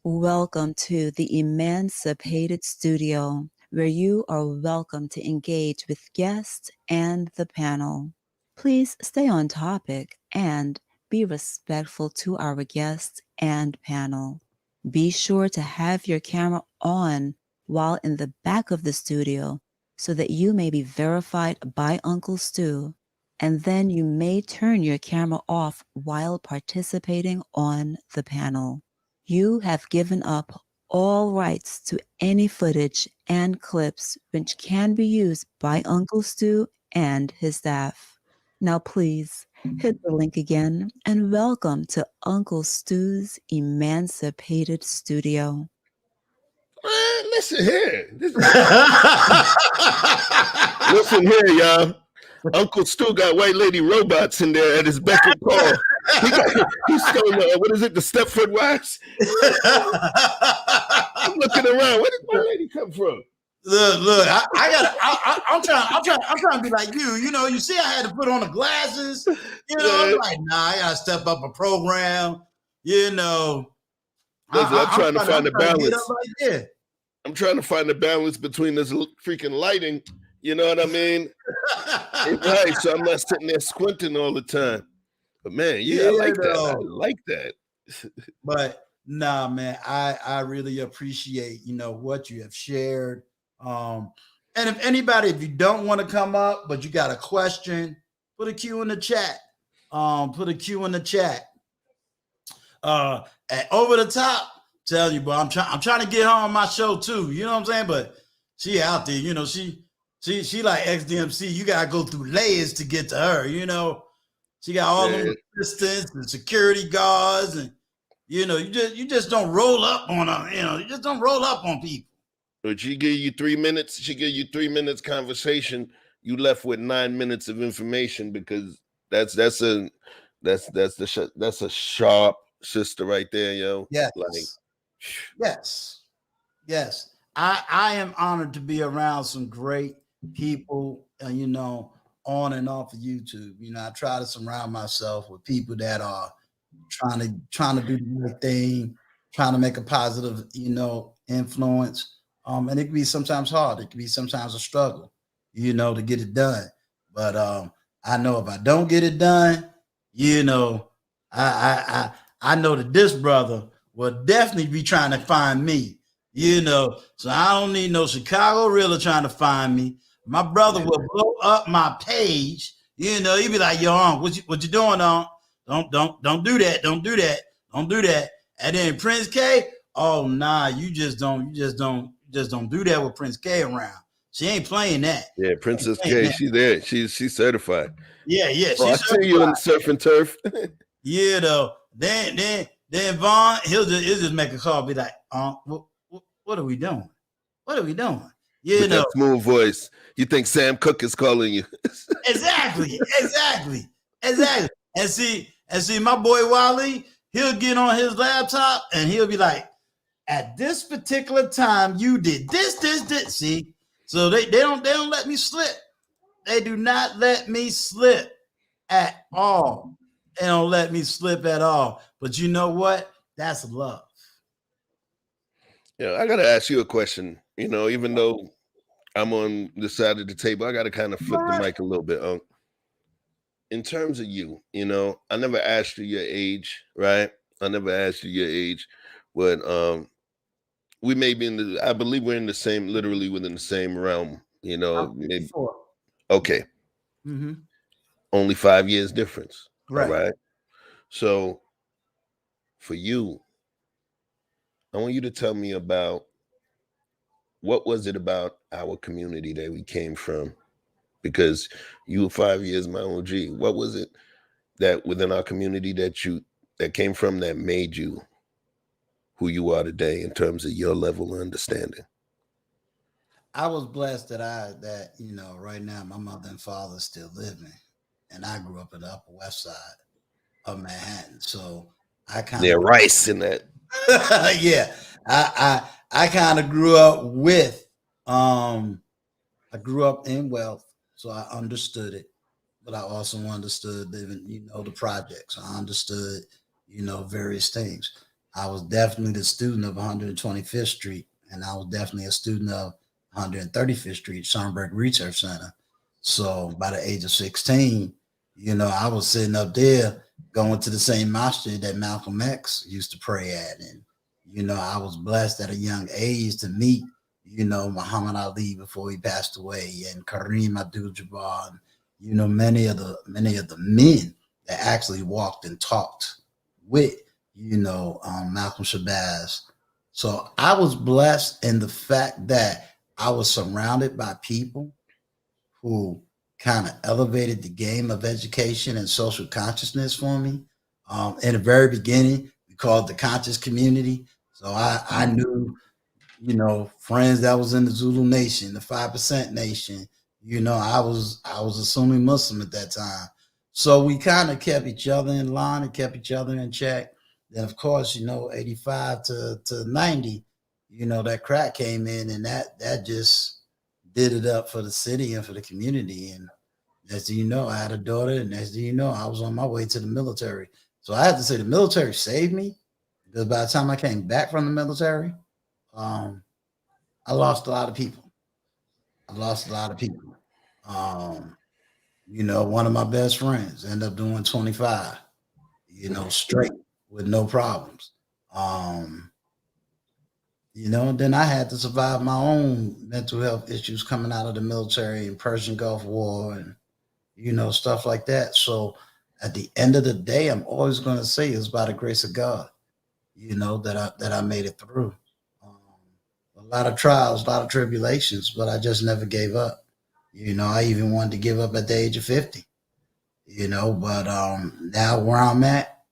Welcome to the Emancipated Studio, where you are welcome to engage with guests and the panel. Please stay on topic and be respectful to our guests and panel. Be sure to have your camera on while in the back of the studio so that you may be verified by Uncle Stu, and then you may turn your camera off while participating on the panel. You have given up all rights to any footage and clips which can be used by Uncle Stu and his staff. Now please hit the link again and welcome to Uncle Stu's Emancipated Studio. Listen here. Listen here, y'all. Uncle Stu got white lady robots in there at his beck and call. He stole, what is it, the Stepford Wives? I'm looking around. Where did my lady come from? Look, I'm trying to be like you. You know, you see, I had to put on the glasses. You know, I'm like, nah, I gotta step up a program. You know, I'm trying to find a balance. Right there. I'm trying to find a balance between this freaking lighting. You know what I mean? Right. So I'm not sitting there squinting all the time. But man, yeah, I like that. I like that. But nah, man, I really appreciate, you know, what you have shared. And if anybody, if you don't want to come up, but you got a question, put a Q in the chat. Put a Q in the chat. And over the top, tell you, but I'm trying to get her on my show too. You know what I'm saying? But she out there, you know, she like XDMC. You gotta go through layers to get to her, you know. She got all them assistants and security guards, and you know, you just don't roll up on them, you know, you just don't roll up on people. But she give you 3 minutes, she give you 3 minutes conversation, you left with 9 minutes of information, because that's a sharp sister right there, yo. Yes. Like, yes. I am honored to be around some great people, you know, on and off of YouTube. You know, I try to surround myself with people that are trying to do the right thing, trying to make a positive, you know, influence. And it can be sometimes hard. It can be sometimes a struggle, you know, to get it done. But I know if I don't get it done, you know, I know that this brother will definitely be trying to find me, you know. So I don't need no Chicago realtor trying to find me. My brother will blow up my page, you know. He'd be like, "Yo, what you doing on? Don't do that. Don't do that. Don't do that." And then Prince K, oh nah, you just don't do that with Prince K around. She ain't playing that. Yeah, Princess K, she's there. She's certified. Yeah. Oh, I see you in surf and turf. Yeah, though. Then Vaughn, he'll just make a call, be like, what are we doing? What are we doing? You with know, that smooth voice. You think Sam Cooke is calling you? exactly. And see, my boy Wally, he'll get on his laptop and he'll be like, at this particular time, you did this. See, so they don't let me slip. They do not let me slip at all. They don't let me slip at all. But you know what? That's love. Yeah, I gotta ask you a question. You know, even though I'm on the side of the table, I gotta kind of flip the mic a little bit. In terms of you, you know, I never asked you your age, right? I never asked you your age, but we may be in the, I believe we're in the same, literally within the same realm, you know. Maybe, okay. Mm-hmm. Only 5 years difference. Right. All right. So for you, I want you to tell me about, what was it about our community that we came from? Because you were 5 years my OG. What was it that within our community that came from, that made you who you are today in terms of your level of understanding? I was blessed that you know, right now my mother and father still living, and I grew up in the Upper West Side of Manhattan. So I kind of rice in that. yeah. I kind of grew up with I grew up in wealth, so I understood it, but I also understood living, you know, the projects. I understood, you know, various things. I was definitely the student of 125th Street, and I was definitely a student of 135th Street, Schomburg Research Center. So by the age of 16, you know, I was sitting up there going to the same mosque that Malcolm X used to pray at. And, you know, I was blessed at a young age to meet, you know, Muhammad Ali before he passed away, and Kareem Abdul-Jabbar, and, you know, many of the men that actually walked and talked with, you know, Malcolm Shabazz. So I was blessed in the fact that I was surrounded by people who kind of elevated the game of education and social consciousness for me. In the very beginning, we called the conscious community. So I knew, you know, friends that was in the Zulu Nation, the 5% Nation. You know, I was a Sunni Muslim at that time. So we kind of kept each other in line and kept each other in check. Then of course, you know, 85 to 90, you know, that crack came in, and that just did it up for the city and for the community. And as you know, I had a daughter, and as you know, I was on my way to the military. So I have to say the military saved me, because by the time I came back from the military, I lost a lot of people. One of my best friends ended up doing 25, straight with no problems. Then I had to survive my own mental health issues coming out of the military and Persian Gulf War and, stuff like that. So at the end of the day, I'm always going to say it's by the grace of God, that I made it through. Um, a lot of trials, a lot of tribulations, but I just never gave up. I even wanted to give up at the age of 50, but now where I'm at,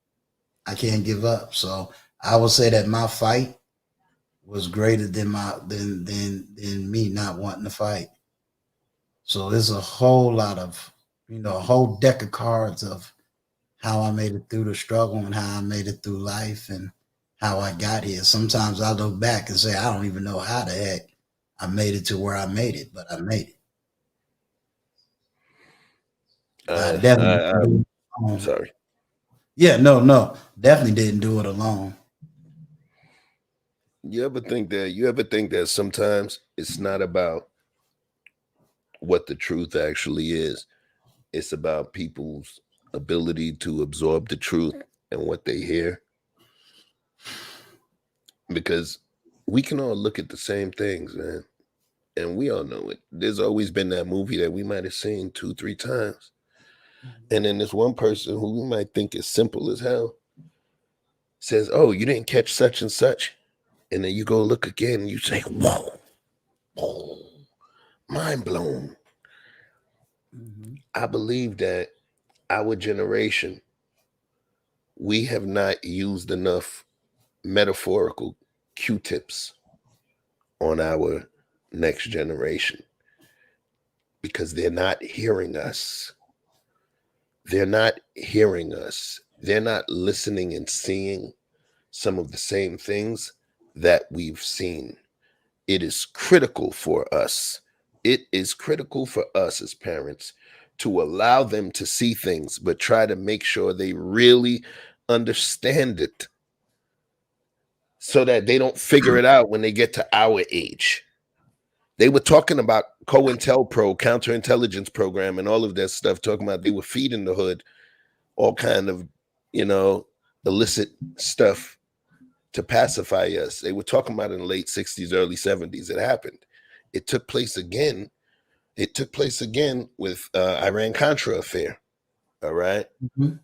I can't give up. So I would say that my fight was greater than than me not wanting to fight. So there's a whole lot of, a whole deck of cards of how I made it through the struggle and how I made it through life and how I got here. Sometimes I look back and say, I don't even know how the heck I made it to where I made it, but I made it. I definitely didn't do it alone. Sorry. Yeah, no, definitely didn't do it alone. You ever think that sometimes it's not about what the truth actually is? It's about people's ability to absorb the truth and what they hear. Because we can all look at the same things, man. And we all know it. There's always been that movie that we might have seen 2, 3 times. And then there's one person who we might think is simple as hell says, "Oh, you didn't catch such and such." And then you go look again and you say, "Whoa, whoa, mind blown." Mhm. I believe that our generation, we have not used enough metaphorical Q-tips on our next generation because they're not hearing us. They're not hearing us. They're not listening and seeing some of the same things that we've seen. It is critical for us. It is critical for us as parents to allow them to see things, but try to make sure they really understand it so that they don't figure it out when they get to our age. They were talking about COINTELPRO, counterintelligence program, and all of that stuff, talking about they were feeding the hood all kind of, you know, illicit stuff to pacify us. They were talking about it in the late 60s, early 70s. It happened. It took place again. It took place again with Iran-Contra affair. All right. Mhm.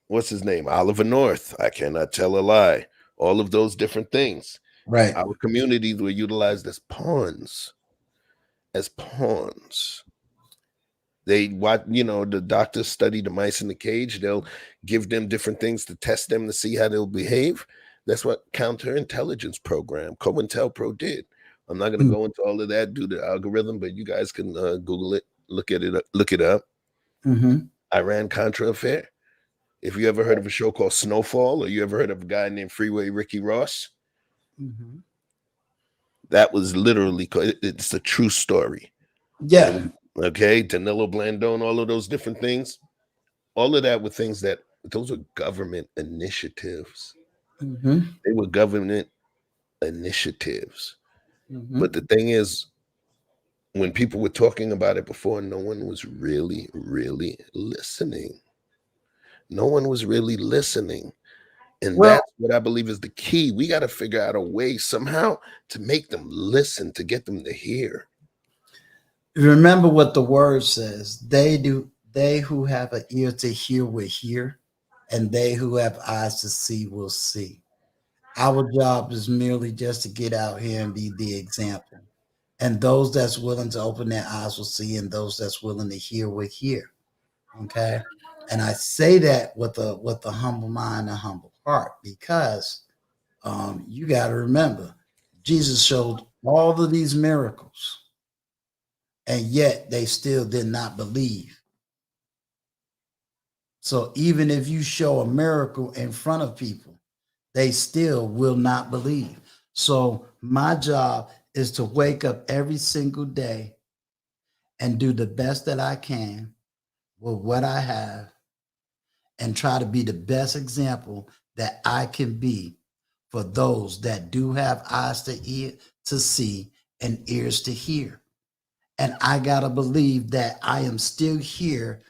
What's his name? Oliver North. I cannot tell a lie. All of those different things. Right. Our communities were utilized as pawns. As pawns. They what the doctors study the mice in the cage. They'll give them different things to test them to see how they'll behave. That's what counterintelligence program COINTELPRO did. I'm not going to Mm. go into all of that due to algorithm, but you guys can Google it, look it up. Mhm. Iran Contra affair. If you ever heard of a show called Snowfall, or you ever heard of a guy named Freeway Ricky Ross, Mhm. that was literally it's a true story. Yeah. Okay, Danilo Blandone, all of those different things. All of that were things that those were government initiatives. Mhm. They were government initiatives. But Mhm. the thing is, when people were talking about it before, no one was really, really listening. No one was really listening. And Well, that's what I believe is the key. We got to figure out a way somehow to make them listen, to get them to hear. remember what the word says. They who have an ear to hear will hear, and they who have eyes to see will see. Our job is merely just to get out here and be the example. And those that's willing to open their eyes will see, and those that's willing to hear will hear. Okay. And I say that with a humble mind, a humble heart, because you got to remember, Jesus showed all of these miracles, and yet they still did not believe. So even if you show a miracle in front of people, they still will not believe. So my job is to wake up every single day and do the best that I can with what I have and try to be the best example that I can be for those that do have eyes to see and ears to hear. And I got to believe that I am still here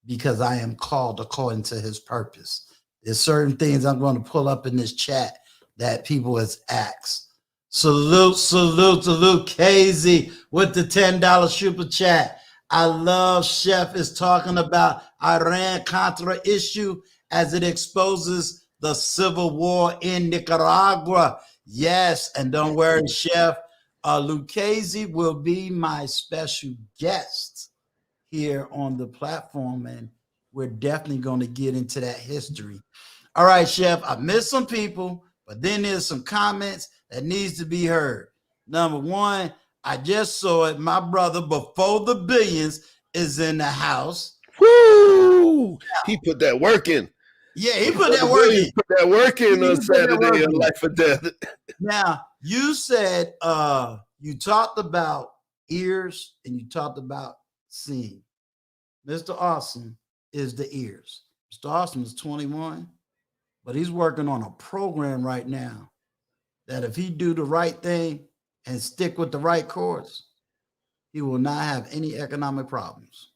because I am called according to his purpose. There's certain things I'm going to pull up in this chat that people has asked. Salute, KZ with the $10 super chat. I love Chef is talking about Iran-Contra issue as it exposes the civil war in Nicaragua. Yes, and don't worry, Chef. Lucchese will be my special guest here on the platform, and we're definitely going to get into that history. All right, Chef, I missed some people, but then there's some comments that needs to be heard. Number one, I just saw it. My brother, Before the Billions, is in the house. Woo! He put that work in. Yeah, he put that work in. Put that work in on Saturday on Life or Death. Now, you said you talked about ears and you talked about seeing. Mr. Awesome is the ears. Mr. Awesome is 21, but he's working on a program right now that if he do the right thing and stick with the right course, he will not have any economic problems.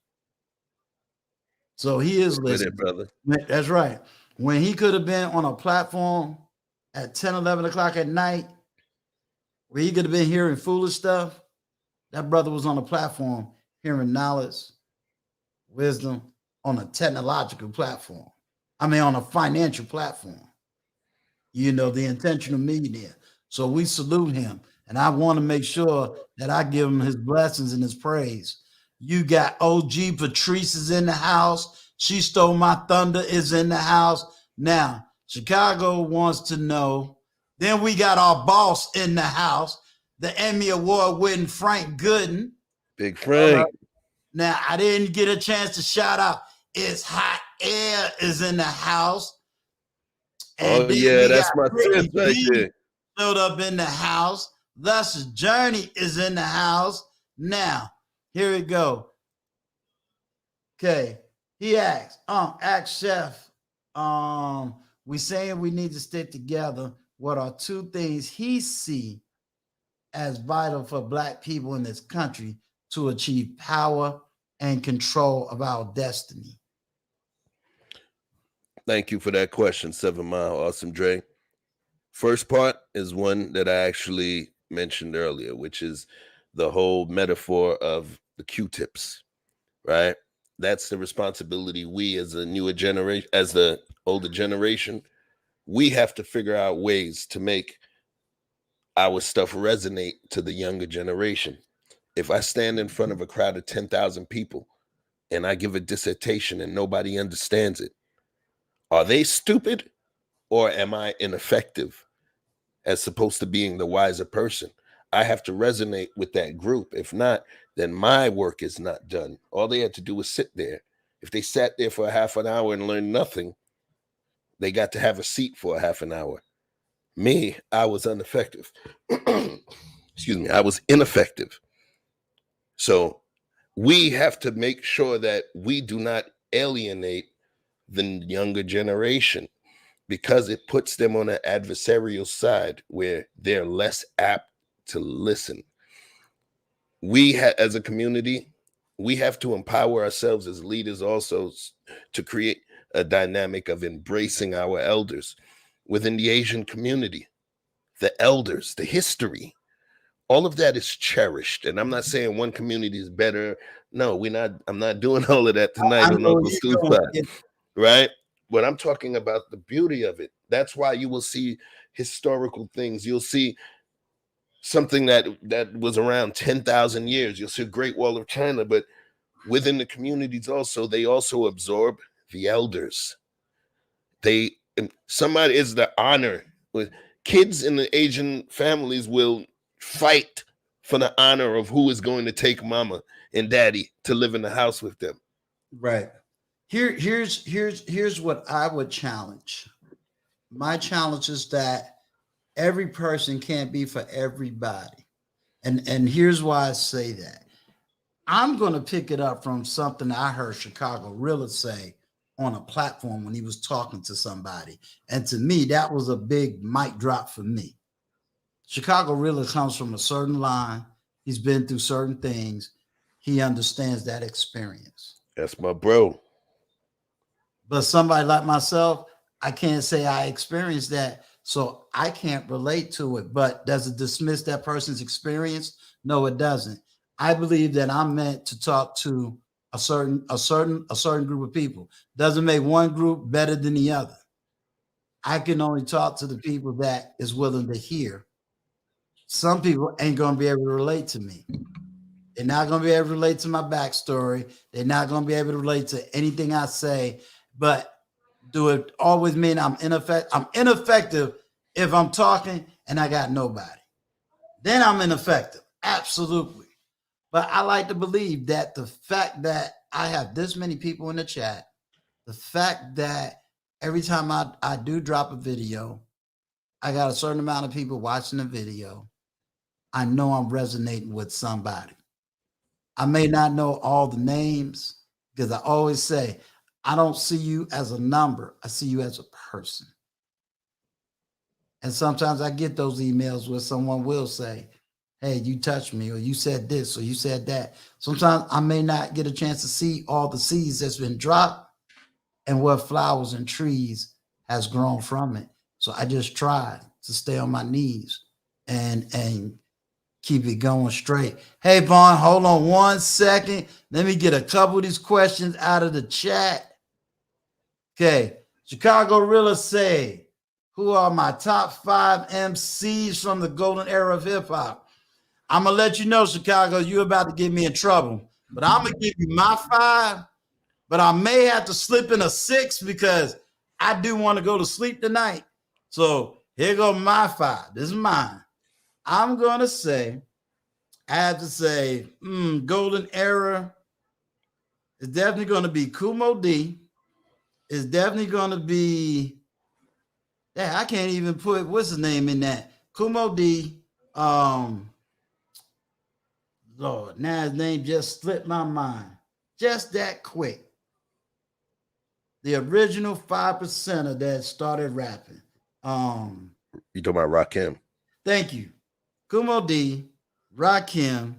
So he is listening. Brother. That's right. When he could have been on a platform at 10, 11 o'clock at night, where he could have been hearing foolish stuff, that brother was on a platform hearing knowledge, wisdom on a technological platform. I mean, on a financial platform. You know, the intentional millionaire. So we salute him. And I want to make sure that I give him his blessings and his praise. You got OG Patrice is in the house. She Stole My Thunder is in the house. Now, Chicago wants to know. Then we got our boss in the house, the Emmy Award winning Frank Gooden. Big Frank. Now, I didn't get a chance to shout out. It's Hot Air is in the house. And that's my sis right there. Showed up in the house. Thus Journey is in the house. Now, here we go. Okay. He asked, ask Chef, we saying we need to stick together. What are two things he see as vital for Black people in this country to achieve power and control of our destiny? Thank you for that question, 7 Mile. Awesome, Dre. First part is one that I actually mentioned earlier, which is the whole metaphor of the Q-tips, right? That's the responsibility we as a newer generation, as the older generation, we have to figure out ways to make our stuff resonate to the younger generation. If I stand in front of a crowd of 10,000 people and I give a dissertation and nobody understands it, are they stupid or am I ineffective as opposed to being the wiser person? I have to resonate with that group. If not, then my work is not done. All they had to do was sit there. If they sat there for a half an hour and learned nothing, they got to have a seat for a half an hour. Me, I was ineffective. Excuse me, I was ineffective. So we have to make sure that we do not alienate the younger generation, because it puts them on an adversarial side where they're less apt to listen. We as a community, we have to empower ourselves as leaders also to create a dynamic of embracing our elders within the Asian community. The elders, the history, all of that is cherished. And I'm not saying one community is better. No, I'm not doing all of that tonight on Uncle Stu's side, right? But I'm talking about the beauty of it. That's why you will see historical things. You'll see something that was around 10,000 years. You'll see a Great Wall of China, but within the communities also, they also absorb the elders. Somebody is the honor. Kids in the Asian families will fight for the honor of who is going to take mama and daddy to live in the house with them. Right. Here's what I would challenge. My challenge is that every person can't be for everybody. And here's why I say that. I'm going to pick it up from something I heard Chicago Realist say on a platform when he was talking to somebody. And to me, that was a big mic drop for me. Chicago really comes from a certain line. He's been through certain things. He understands that experience. That's my bro. But somebody like myself, I can't say I experienced that, so I can't relate to it. But does it dismiss that person's experience? No, it doesn't. I believe that I'm meant to talk to a certain group of people. Doesn't make one group better than the other. I can only talk to the people that is willing to hear. Some people ain't going to be able to relate to me. They're not going to be able to relate to my backstory. They're not going to be able to relate to anything I say. But do it always mean I'm ineffective? I'm ineffective if I'm talking and I got nobody. Then I'm ineffective. Absolutely. But I like to believe that the fact that I have this many people in the chat, the fact that every time I do drop a video, I got a certain amount of people watching the video, I know I'm resonating with somebody. I may not know all the names because I always say, I don't see you as a number. I see you as a person. And sometimes I get those emails where someone will say, hey, you touched me, or you said this, or you said that. Sometimes I may not get a chance to see all the seeds that's been dropped and what flowers and trees has grown from it. So I just try to stay on my knees and keep it going straight. Hey, Vaughn, hold on 1 second. Let me get a couple of these questions out of the chat. Okay, Chicago Rilla say, who are my top 5 MCs from the golden era of hip hop? I'm going to let you know, Chicago, you're about to get me in trouble. But I'm going to give you my 5, but I may have to slip in a 6 because I do want to go to sleep tonight. So here go my 5. This is mine. I'm going to say, I have to say, golden era is definitely going to be Kumo D. It's definitely going to be, yeah, I can't even put, what's his name in that? Kumo D. Lord, now his name just slipped my mind. Just that quick. The original 5%er that started rapping. You talking about Rakim? Thank you. Kumo D, Rakim,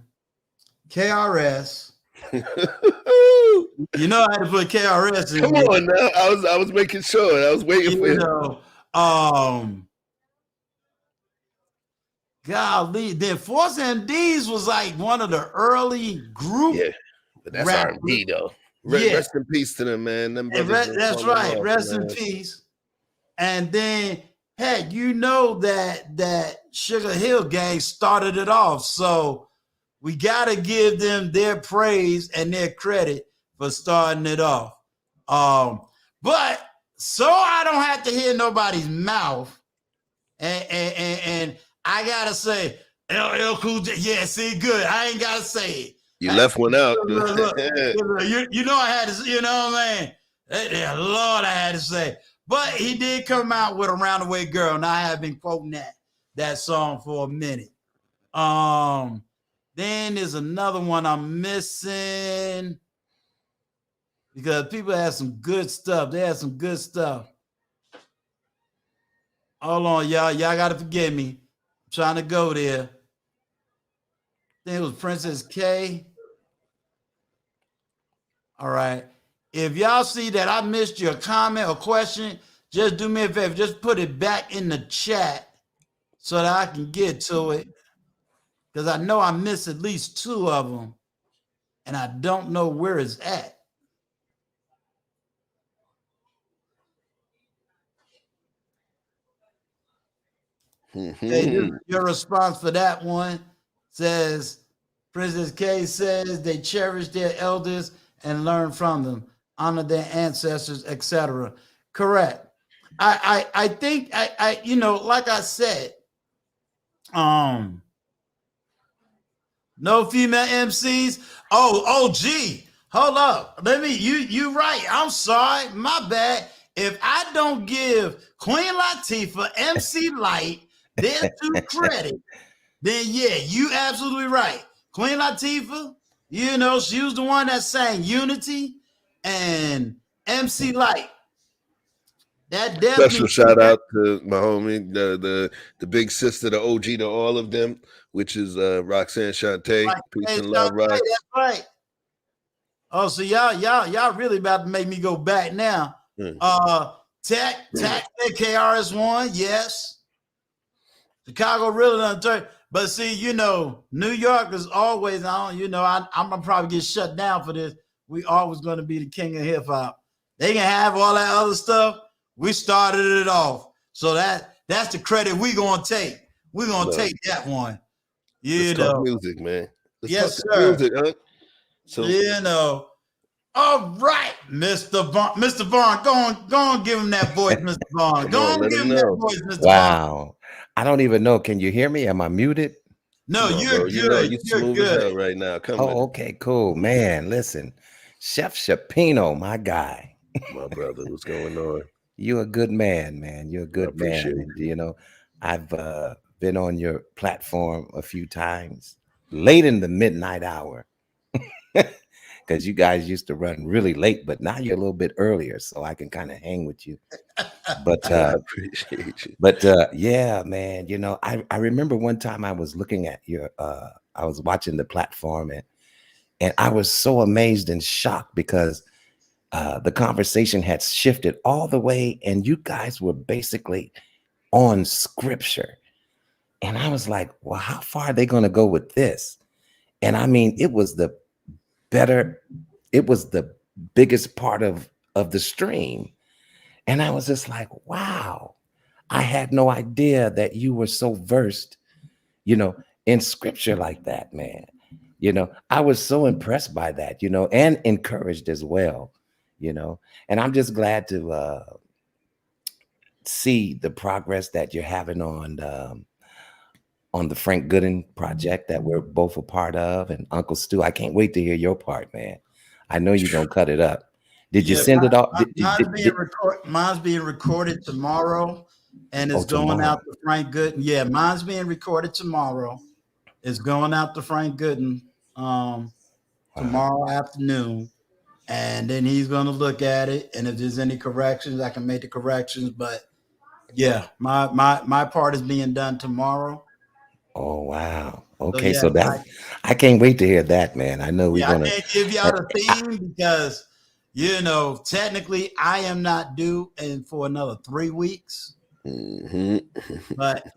KRS. You know I had to put KRS in. Come on now. I was making sure. I was waiting for you. Golly, then Force MDs was like one of the early group. Yeah, but that's R&B though. Rest in peace to them, man. Them that's right. Rest in peace. And then, hey, you know that Sugar Hill Gang started it off, so we got to give them their praise and their credit for starting it off. But so I don't have to hear nobody's mouth, and I gotta say, LL Cool J. Yeah, see, good. I ain't gotta say it. You left one out. Look, you know I had to. You know what I mean? Lord, I had to say. But he did come out with "Around the Way Girl," and I have been quoting that song for a minute. Then there's another one I'm missing because people had some good stuff. They had some good stuff. Hold on, y'all. Y'all got to forgive me. I'm trying to go there. I think it was Princess K. All right. If y'all see that I missed your comment or question, just do me a favor. Just put it back in the chat so that I can get to it. Because I know I missed at least 2 of them, and I don't know where it's at. Hey, your response for that one says, Princess K says they cherish their elders and learn from them, honor their ancestors, etc. Correct. I think I you know, like I said, no female MCs. Gee, hold up. You right. I'm sorry. My bad. If I don't give Queen Latifah, MC Light, their due credit, then yeah, you absolutely right. Queen Latifah, you know, she was the one that sang Unity, and MC Light. That Special definitely. shout out to my homie, the big sister, the OG to all of them, which is Roxanne Shante. Right. Peace Hey, and love, Rock. that's right. Oh, so y'all really about to make me go back now. Tech, KRS-One, yes. Chicago really done turned. But see, New York is always on. I'm gonna probably get shut down for this. We always gonna be the king of hip hop. They can have all that other stuff. We started it off. So that's the credit we gonna take. We're gonna take that one. Let's talk music, man. Let's yes, talk sir. music, huh? So all right, Mr. Vaughn. Mr. Vaughn, go on, give him that voice, Mr. Vaughn. Go on, give him that voice, Mr. Vaughn. Wow. I don't even know. Can you hear me? Am I muted? No, you're good. You're smooth as hell right now. Come on. Okay, cool. Man, listen. Chef Shapino, my guy. My brother, what's going on? You're a good man, man. You're a good man. And, I've been on your platform a few times, late in the midnight hour. Because you guys used to run really late, but now you're a little bit earlier, so I can kind of hang with you. But I appreciate you. But yeah, man, I remember one time I was looking at I was watching the platform and I was so amazed and shocked because the conversation had shifted all the way and you guys were basically on scripture. And I was like, well, how far are they going to go with this? And I mean, it was the biggest part of the stream. And I was just like, wow, I had no idea that you were so versed, in scripture like that, man. I was so impressed by that, and encouraged as well, and I'm just glad to see the progress that you're having on the Frank Gooden project that we're both a part of. And Uncle Stu, I can't wait to hear your part, man. I know you're going to cut it up. Did you send it off? Mine's being recorded tomorrow, and it's going out to Frank Gooden. Yeah, mine's being recorded tomorrow. It's going out to Frank Gooden tomorrow afternoon, and then he's going to look at it. And if there's any corrections, I can make the corrections. But yeah, my part is being done tomorrow. Oh wow! Okay, so I can't wait to hear that, man. I know we're gonna. I can't give y'all the theme because technically I am not due for another 3 weeks. But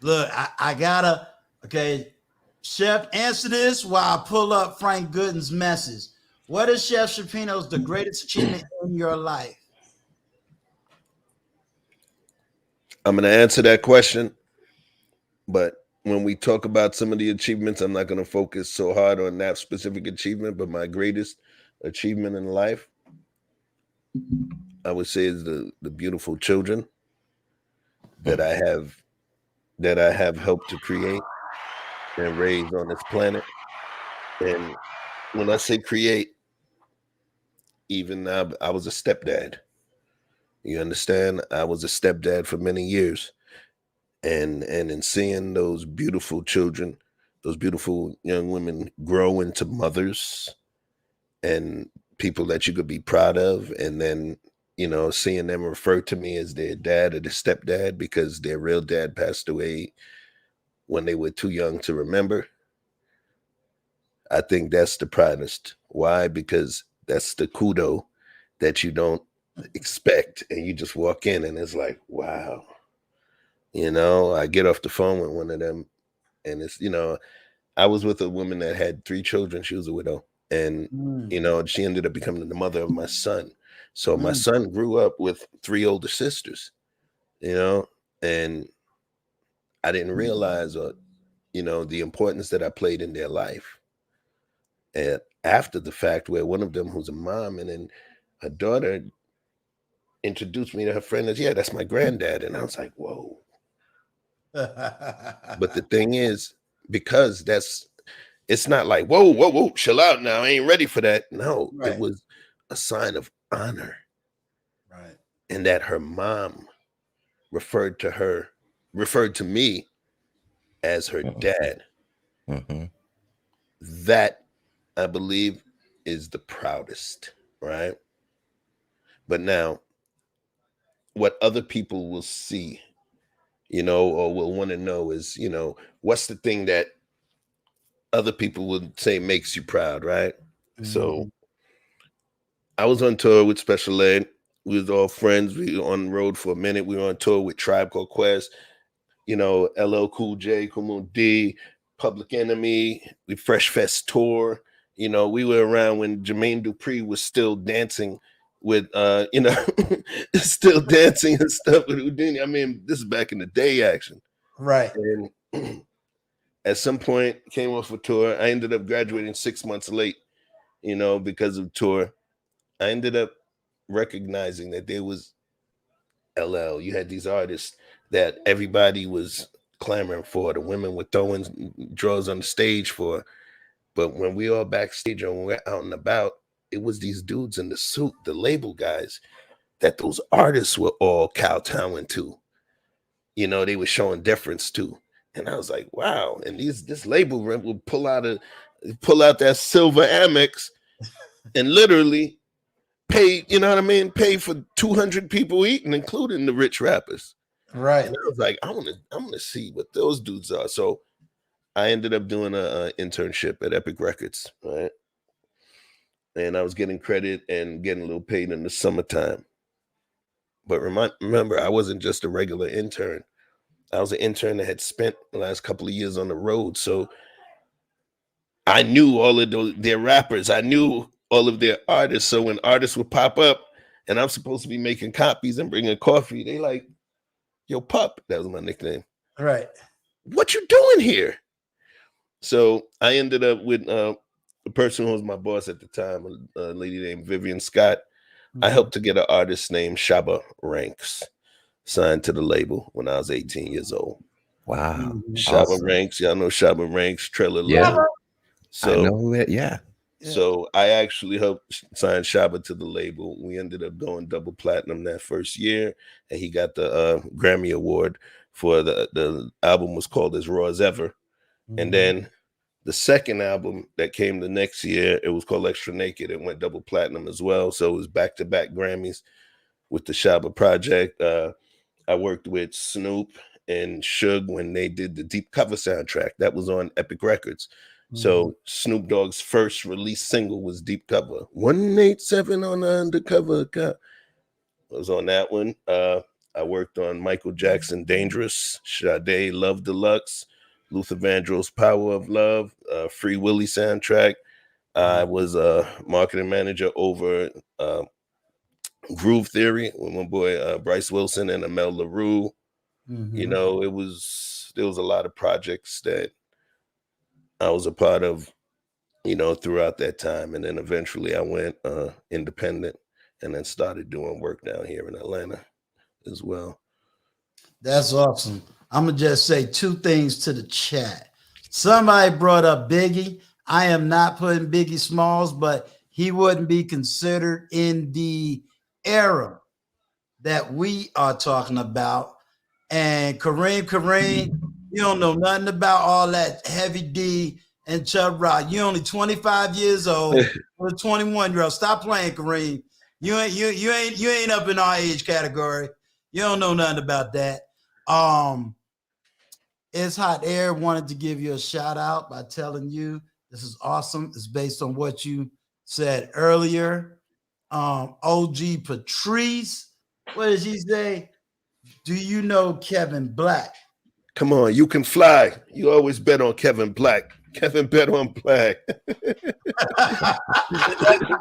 look, I gotta. Okay, Chef, answer this while I pull up Frank Gooden's message. What is Chef Shapino's the greatest achievement in your life? I'm gonna answer that question, but when we talk about some of the achievements, I'm not going to focus so hard on that specific achievement, but my greatest achievement in life, I would say, is the beautiful children that I have helped to create and raise on this planet. And when I say create, even now, I was a stepdad. You understand? I was a stepdad for many years. And in seeing those beautiful children, those beautiful young women grow into mothers and people that you could be proud of, and then seeing them refer to me as their dad or their stepdad because their real dad passed away when they were too young to remember, I think that's the proudest. Why? Because that's the kudo that you don't expect, and you just walk in and it's like, wow. I get off the phone with one of them and it's, I was with a woman that had 3 children. She was a widow. And, she ended up becoming the mother of my son. So my son grew up with 3 older sisters, and I didn't realize, the importance that I played in their life. And after the fact, where one of them who's a mom, and then her daughter introduced me to her friend as, yeah, that's my granddad. And I was like, whoa. But the thing is, because it's not like, whoa, chill out now. I ain't ready for that. No, It was a sign of honor. Right. And that her mom referred to me as her dad. Mm-hmm. That, I believe, is the proudest, right? But now, what other people will see, or will want to know is, what's the thing that other people would say makes you proud, right? So Mhm. I was on tour with Special Ed. We was all friends. We were on the road for a minute. We were on tour with Tribe Called Quest, LL Cool J, Kumu D, Public Enemy, we Fresh Fest tour. We were around when Jermaine Dupri was still dancing with, still dancing and stuff with Houdini. I mean, this is back in the day, action. Right. And at some point, came off a tour. I ended up graduating 6 months late, because of tour. I ended up recognizing that there was LL. You had these artists that everybody was clamoring for. The women were throwing drawers on the stage for. But when we all backstage and we're out and about, it was these dudes in the suit, the label guys, that those artists were all kowtowing to. They were showing deference to. And I was like, wow. And this label rep would pull out that silver Amex and literally pay, you know what I mean? Pay for 200 people eating, including the rich rappers. Right. And I was like, I want to see what those dudes are. So I ended up doing a internship at Epic Records, right? And I was getting credit and getting a little paid in the summertime. But remember, I wasn't just a regular intern. I was an intern that had spent the last couple of years on the road. So I knew all of their rappers. I knew all of their artists. So when artists would pop up and I'm supposed to be making copies and bringing coffee, they like, yo, Pup, that was my nickname. Right. What you doing here? So I ended up with the person who was my boss at the time, a lady named Vivian Scott. I helped to get an artist named Shaba Ranks signed to the label when I was 18 years old. Wow. Shaba Awesome. Ranks, y'all know Shaba Ranks, Trailer Yeah. Love. I know it. Yeah. So I actually helped sign Shaba to the label. We ended up going double platinum that first year, and he got the Grammy Award for the album was called As Raw as Ever. And then the second album that came the next year, it was called Extra Naked. It went double platinum as well. So it was back-to-back Grammys with the Shaba project. I worked with Snoop and Suge when they did the Deep Cover soundtrack. That was on Epic Records. So Snoop Dogg's first release single was Deep Cover. 187 on the undercover. Was on that one. I worked on Michael Jackson Dangerous, Sade Love Deluxe, Luther Vandross Power of Love, Free Willy soundtrack. I was a marketing manager over Groove Theory with my boy Bryce Wilson and Amel LaRue. There was a lot of projects that I was a part of, throughout that time. And then eventually I went independent and then started doing work down here in Atlanta as well. That's awesome. I'm going to just say two things to the chat. Somebody brought up Biggie. I am not putting Biggie Smalls, but he wouldn't be considered in the era that we are talking about. And Kareem, you don't know nothing about all that Heavy D and Chubb Rock. You're only 25 years old. You're a 21-year-old. Stop playing, Kareem. You ain't up in our age category. You don't know nothing about that. It's Hot Air wanted to give you a shout out by telling you this is awesome. It's based on what you said earlier. OG Patrice, what did she say? Do you know Kevin Black? Come on, you can fly. You always bet on Kevin Black. Kevin bet on Black.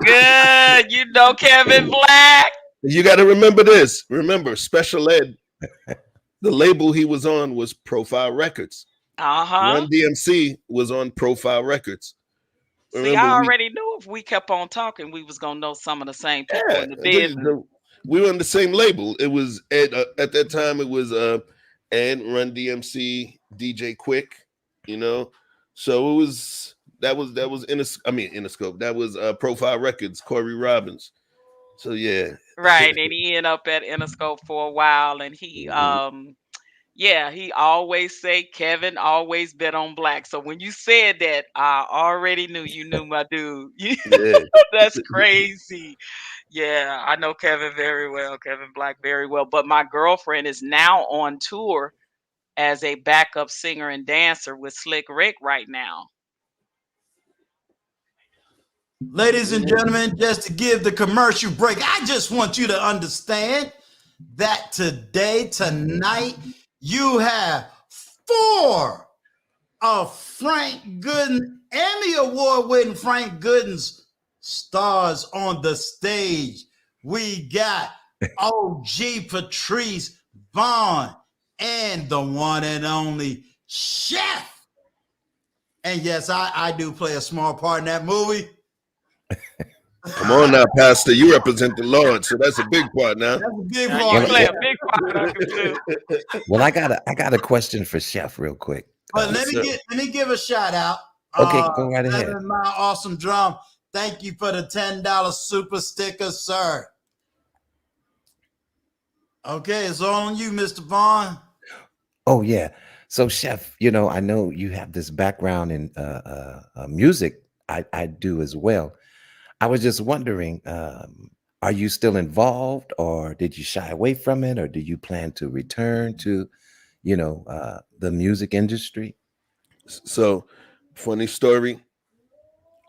Good. You know Kevin Black. You got to remember this. Remember, Special Ed, the label he was on was Profile Records. Run DMC was on Profile Records. See, I already knew if we kept on talking, we was gonna know some of the same people in the business. We were on the same label. It was Ed, at that time. It was Ed, Run DMC, DJ Quick. So it was that was Interscope. That was Profile Records, Corey Robbins. So yeah, right. And he ended up at Interscope for a while, and he he always say Kevin always bet on Black. So when you said that, I already knew you knew my dude. Yeah. That's crazy. Yeah, I know Kevin very well, Kevin Black very well. But my girlfriend is now on tour as a backup singer and dancer with Slick Rick right now. Ladies and gentlemen, just to give the commercial break, I just want you to understand that today, tonight, you have four of Frank Gooden, Emmy Award winning Frank Gooden's stars on the stage. We got OG Patrice Vaughn and the one and only Chef. And yes, I do play a small part in that movie. Come on now, Pastor. You represent the Lord, so that's a big part now. That's a big Now you part. play Yeah. a big part, Uncle Blue. Well, I got a question for Chef real quick. But Yes, sir. let me give a shout out. Okay, go right ahead. 7 Mile Awesome Drum. Thank you for the $10 super sticker, sir. Okay, it's all on you, Mr. Vaughn. Oh yeah. So Chef, you know, I know you have this background in music. I do as well. I was just wondering, are you still involved, or did you shy away from it, or do you plan to return to, the music industry? So, funny story.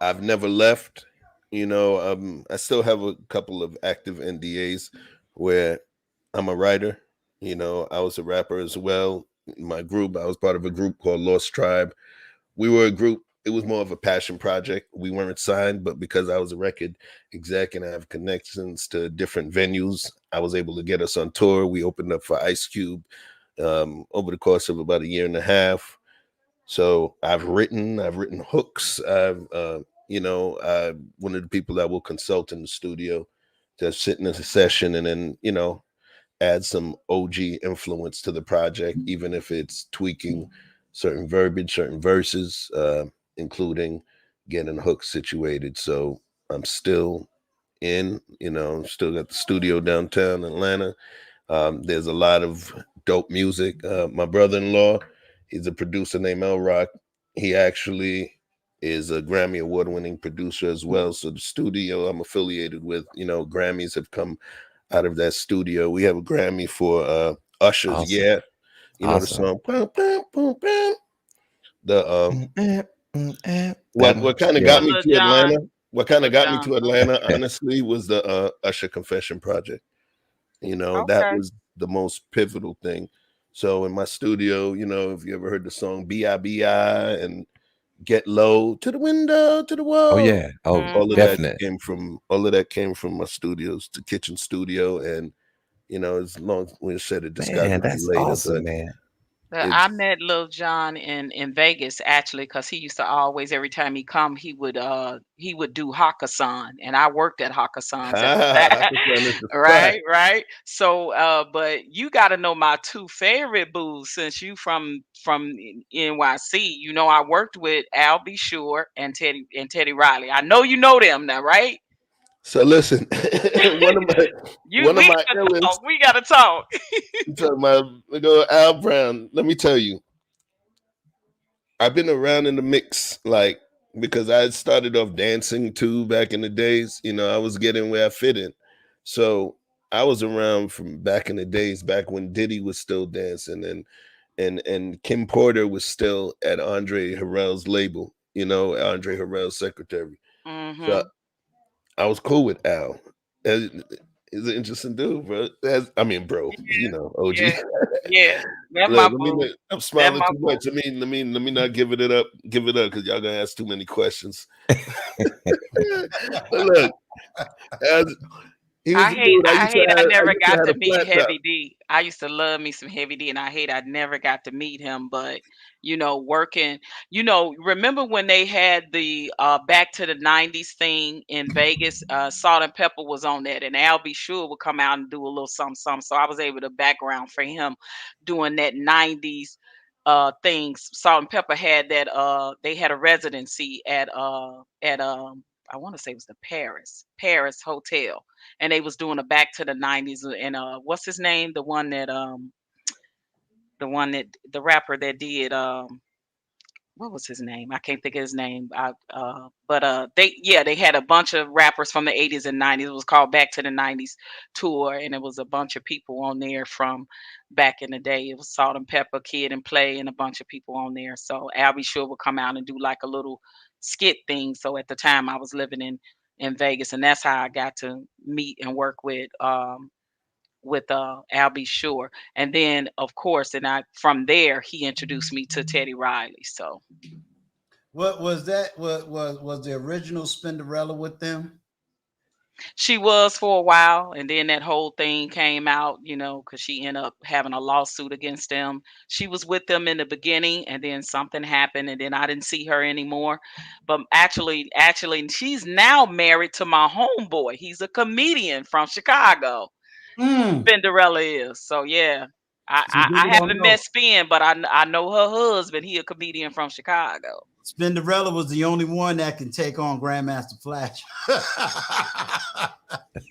I've never left. I still have a couple of active NDAs where I'm a writer. I was a rapper as well. In my group, I was part of a group called Lost Tribe. We were a group. It was more of a passion project. We weren't signed, but because I was a record exec and I have connections to different venues, I was able to get us on tour. We opened up for Ice Cube over the course of about a year and a half. So I've written hooks. I'm one of the people that will consult in the studio, just sit in a session and then, add some OG influence to the project, even if it's tweaking certain verbiage, certain verses, including getting hooks situated. So I'm still still got the studio downtown Atlanta. There's a lot of dope music. My brother-in-law, he's a producer named Larock. He actually is a Grammy award-winning producer as well. So the studio I'm affiliated with, Grammys have come out of that studio. We have a Grammy for Usher's Awesome. Yeah. You know the Awesome. song. Bum, bum, bum, bum. The That what one? kind of Yeah. got me Lil to Atlanta? John. What kind Lil of got me John to song. Atlanta, honestly, was the Usher Confession Project. That Okay. was the most pivotal thing. So in my studio, if you ever heard the song B.I.B.I. and Get Low, to the window, to the Oh wall, yeah. Oh, Hmm. all of that came from my studios, the kitchen studio. And as long as we said a man, discography that's later, awesome, but man. I it's met Lil John in Vegas actually because he used to always every time he come he would do Hakkasan and I worked at Hakkasan's at the time. Hakkasan is the spot. Right. So but you got to know my two favorite boos since you from NYC. You know I worked with Al B. Sure and Teddy Riley. I know you know them now, right? So listen, one of my You one of we my gotta illest, talk. We gotta talk. you talking about, we go Al Brown. Let me tell you, I've been around in the mix, like, because I had started off dancing too back in the days. I was getting where I fit in. So I was around from back in the days, back when Diddy was still dancing and Kim Porter was still at Andre Harrell's label, Andre Harrell's secretary. So Mhm. I was cool with Al. And he's an interesting dude, bro. Bro, OG. Yeah. Yeah. That my Look, boo. I'm That smiling my too boo. much. Let me not give it up. Give it up because y'all gonna ask too many questions. But look, as he was I a hate dude. I hate I I never used to got have to a meet flat top. Heavy D. I used to love me some Heavy D and I hate I never got to meet him, but working, remember when they had the back to the 90s thing in Vegas? Salt and Pepper was on that and Al B. Sure would come out and do a little something, something. So I was able to background for him doing that 90s things. Salt and Pepper had that they had a residency at I want to say it was the Paris Hotel, and they was doing a back to the 90s and what's his name, the one that the rapper that did what was his name? I can't think of his name. But they had a bunch of rappers from the 80s and 90s. It was called Back to the 90s tour, and it was a bunch of people on there from back in the day. It was Salt and Pepper, Kid and Play, and a bunch of people on there. So Albie Shore would come out and do like a little skit thing. So at the time I was living in Vegas, and that's how I got to meet and work with Albie Shore. And then of course, and I from there he introduced me to Teddy Riley. So What was that? Was the original Spinderella with them? she was for a while, and then that whole thing came out, because she ended up having a lawsuit against them. She was with them in the beginning, and then something happened, and then I didn't see her anymore. But actually, she's now married to my homeboy. He's a comedian from Chicago. Mm. Cinderella is. So yeah, I, See, I, people I don't haven't met know. Spin, but I know her husband. He a comedian from Chicago. Spinderella was the only one that can take on Grandmaster Flash.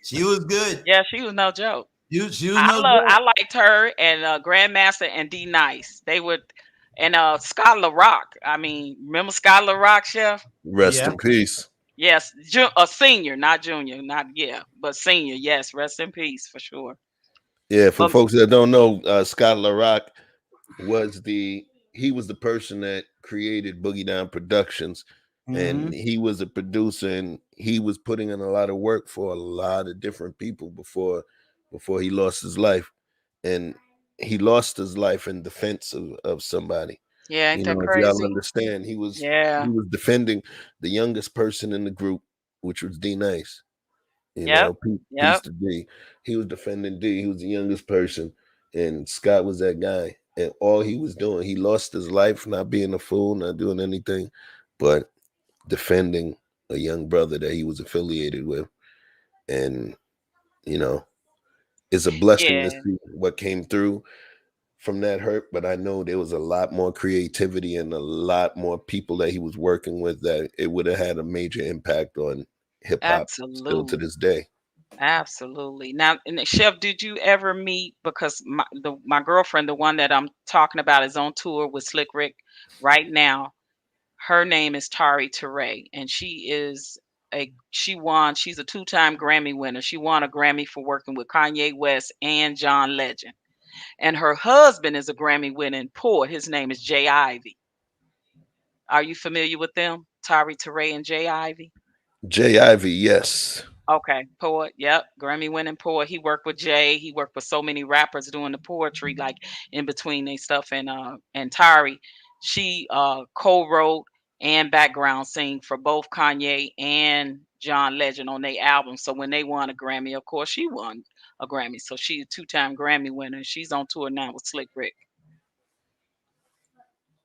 She was good. Yeah, she was no joke. She was no I joke. liked her and Grandmaster and D Nice. They would and Scott Larock. I mean, remember Scott Larock, Chef? Rest Yeah. in peace. Yes, a senior, not junior, not yeah, but senior. Yes, rest in peace for sure. Yeah, for But folks that don't know, Scott Larock he was the person that created Boogie Down Productions, and Mhm. he was a producer, and he was putting in a lot of work for a lot of different people before he lost his life, and he lost his life in defense of somebody. yeah, ain't that If y'all crazy? understand, he Yeah. was defending the youngest person in the group, which was D Nice. Yep. Peace Yep. to D. He was defending D. He was the youngest person, and Scott was that guy. And all he was doing, he lost his life not being a fool, not doing anything, but defending a young brother that he was affiliated with. And, you know, it's a blessing to Yeah. see what came through from that hurt. But I know there was a lot more creativity and a lot more people that he was working with that it would have had a major impact on hip hop still to Absolutely. this day. Absolutely. Now, and Chef, did you ever meet because my girlfriend, the one that I'm talking about, is on tour with Slick Rick right now. Her name is Tari Teray, and she's a two-time Grammy winner. She won a Grammy for working with Kanye West and John Legend. And her husband is a Grammy winning poet. His name is Jay Ivy. Are you familiar with them? Tari Teray and Jay Ivy? J. Ivy, yes. Okay, poet. Yep, Grammy winning poet. He worked with Jay. He worked with so many rappers doing the poetry, like in between they stuff. And Tari, she co-wrote and background sing for both Kanye and John Legend on their album. So when they won a Grammy, of course she won a Grammy. So she's a two-time Grammy winner. She's on tour now with Slick Rick.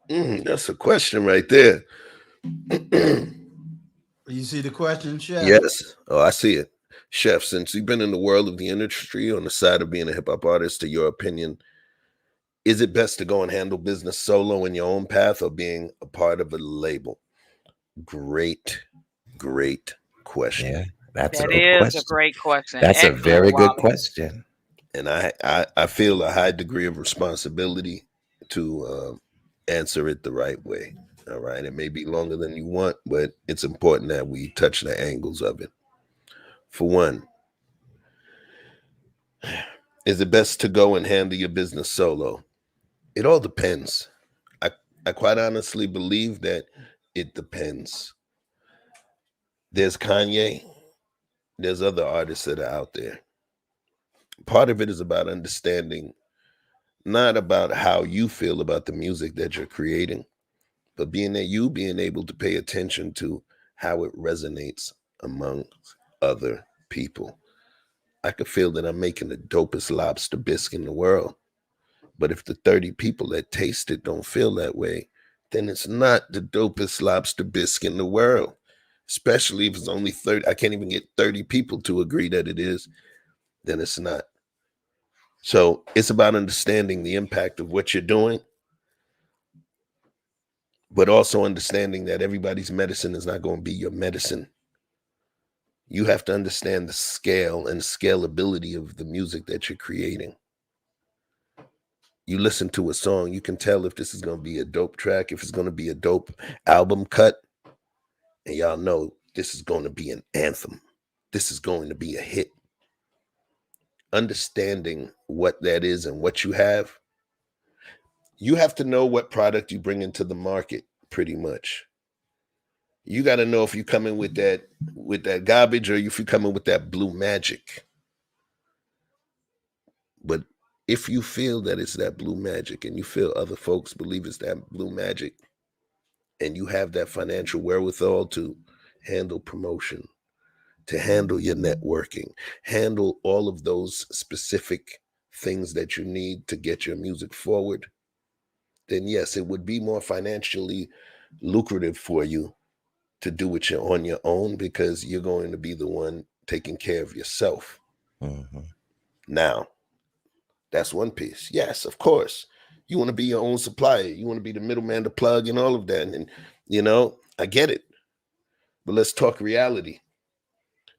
That's a question right there. You see the question, Chef? Yes. Oh, I see it. Chef, since you've been in the world of the industry on the side of being a hip hop artist, to your opinion, is it best to go and handle business solo in your own path or being a part of a label? Great, great question. Yeah, that's a That good is a question. great question. That's a Excellent, very good Wally. question. And I feel a high degree of responsibility to answer it the right way. All right. It may be longer than you want, but it's important that we touch the angles of it. For one, is it best to go and handle your business solo? It all depends. I, I quite honestly believe that it depends. There's Kanye, there's other artists that are out there. Part of it is about understanding, not about how you feel about the music that you're creating, but being able to pay attention to how it resonates among other people. I could feel that I'm making the dopest lobster bisque in the world. But if the 30 people that taste it don't feel that way, then it's not the dopest lobster bisque in the world. Especially if it's only 30. I can't even get 30 people to agree that it is, then it's not. So it's about understanding the impact of what you're doing, but also understanding that everybody's medicine is not going to be your medicine. You have to understand the scale and scalability of the music that you're creating. You listen to a song, you can tell if this is going to be a dope track, if it's going to be a dope album cut, and y'all know this is going to be an anthem. This is going to be a hit. Understanding what that is and what you have to know what product you bring into the market, pretty much. You got to know if you come in with that garbage or if you come in with that blue magic. But if you feel that it's that blue magic and you feel other folks believe it's that blue magic, and you have that financial wherewithal to handle promotion, to handle your networking, handle all of those specific things that you need to get your music forward, then yes, it would be more financially lucrative for you to do it on your own, because you're going to be the one taking care of yourself. Mm-hmm. Now, that's one piece. Yes, of course. You want to be your own supplier. You want to be the middleman, the plug, and all of that. And, I get it. But let's talk reality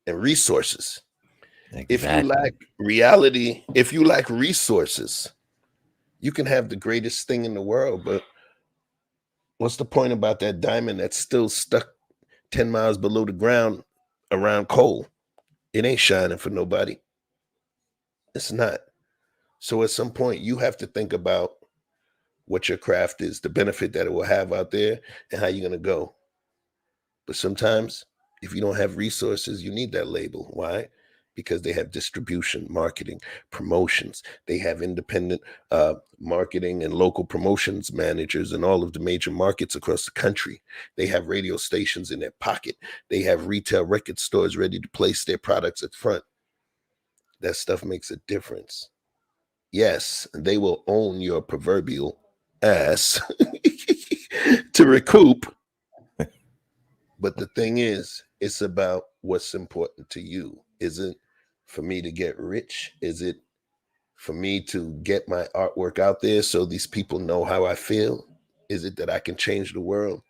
and resources. Exactly. If you lack reality, if you lack resources, you can have the greatest thing in the world, but what's the point about that diamond that's still stuck 10 miles below the ground around coal? It ain't shining for nobody. It's not. So at some point, you have to think about what your craft is, the benefit that it will have out there, and how you're going to go. But sometimes, if you don't have resources, you need that label. Why? Because they have distribution, marketing, promotions. They have independent marketing and local promotions managers in all of the major markets across the country. They have radio stations in their pocket. They have retail record stores ready to place their products at front. That stuff makes a difference. Yes, they will own your proverbial ass to recoup. But the thing is, it's about what's important to you. Is it for me to get rich? Is it for me to get my artwork out there so these people know how I feel? Is it that I can change the world?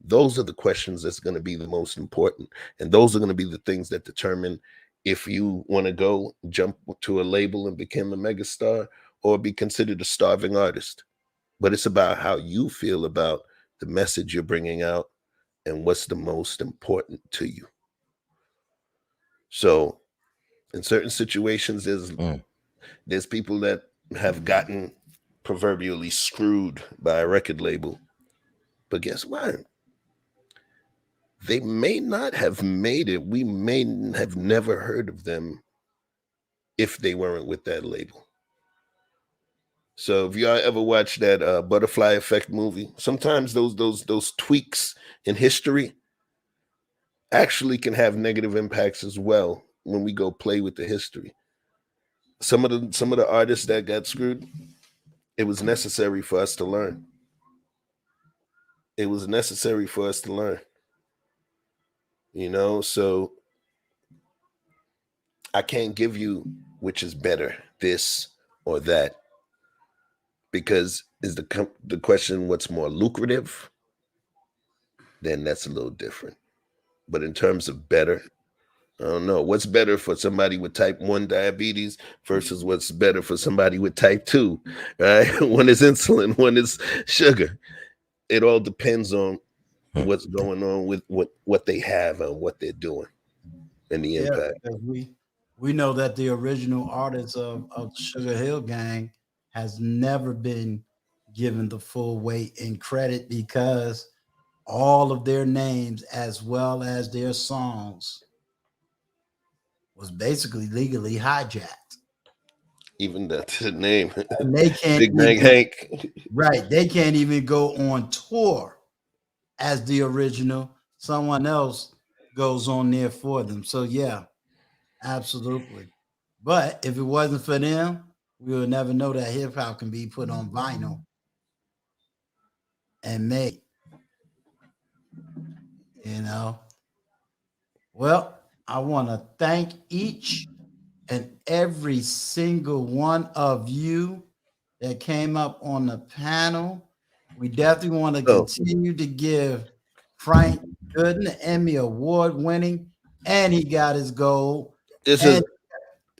Those are the questions that's going to be the most important. And those are going to be the things that determine if you want to go jump to a label and become a megastar or be considered a starving artist. But it's about how you feel about the message you're bringing out and what's the most important to you. So in certain situations, there's people that have gotten proverbially screwed by a record label. But guess what? They may not have made it. We may have never heard of them if they weren't with that label. So if y'all ever watch that Butterfly Effect movie, sometimes those tweaks in history actually can have negative impacts as well when we go play with the history. Some of the artists that got screwed, it was necessary for us to learn. It was necessary for us to learn. So I can't give you which is better, this or that, because is the question what's more lucrative? Then that's a little different. But in terms of better, I don't know. What's better for somebody with type 1 diabetes versus what's better for somebody with type 2, right? One is insulin, one is sugar. It all depends on what's going on with what they have and what they're doing and the impact. We know that the original artists of Sugar Hill Gang has never been given the full weight and credit, because all of their names as well as their songs was basically legally hijacked. Even that's the name. And they can't Big Bang even, Hank. right. They can't even go on tour as the original. Someone else goes on there for them. So yeah, absolutely. But if it wasn't for them, we would never know that hip hop can be put on vinyl and made. Well, I want to thank each and every single one of you that came up on the panel. We definitely want to continue to give Frank Gooden the Emmy Award winning, and he got his gold.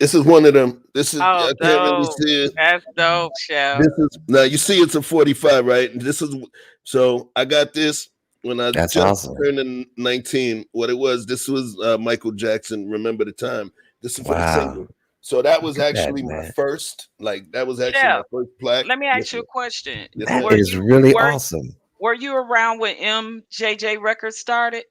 This is one of them. This is Oh, I can't really dope. see it. That's dope, Chef. This is now you see it's a 45, right? This is so I got this when I That's just awesome. turned 19. What it was, this was Michael Jackson, Remember the Time. This is for the Wow. single. So that was Look at that, actually my man. first, like that was actually my Chef, first plaque. let me Yes, ask you sir. a question. Yes, That ma'am. is really Were awesome. were you around when MJJ Records started?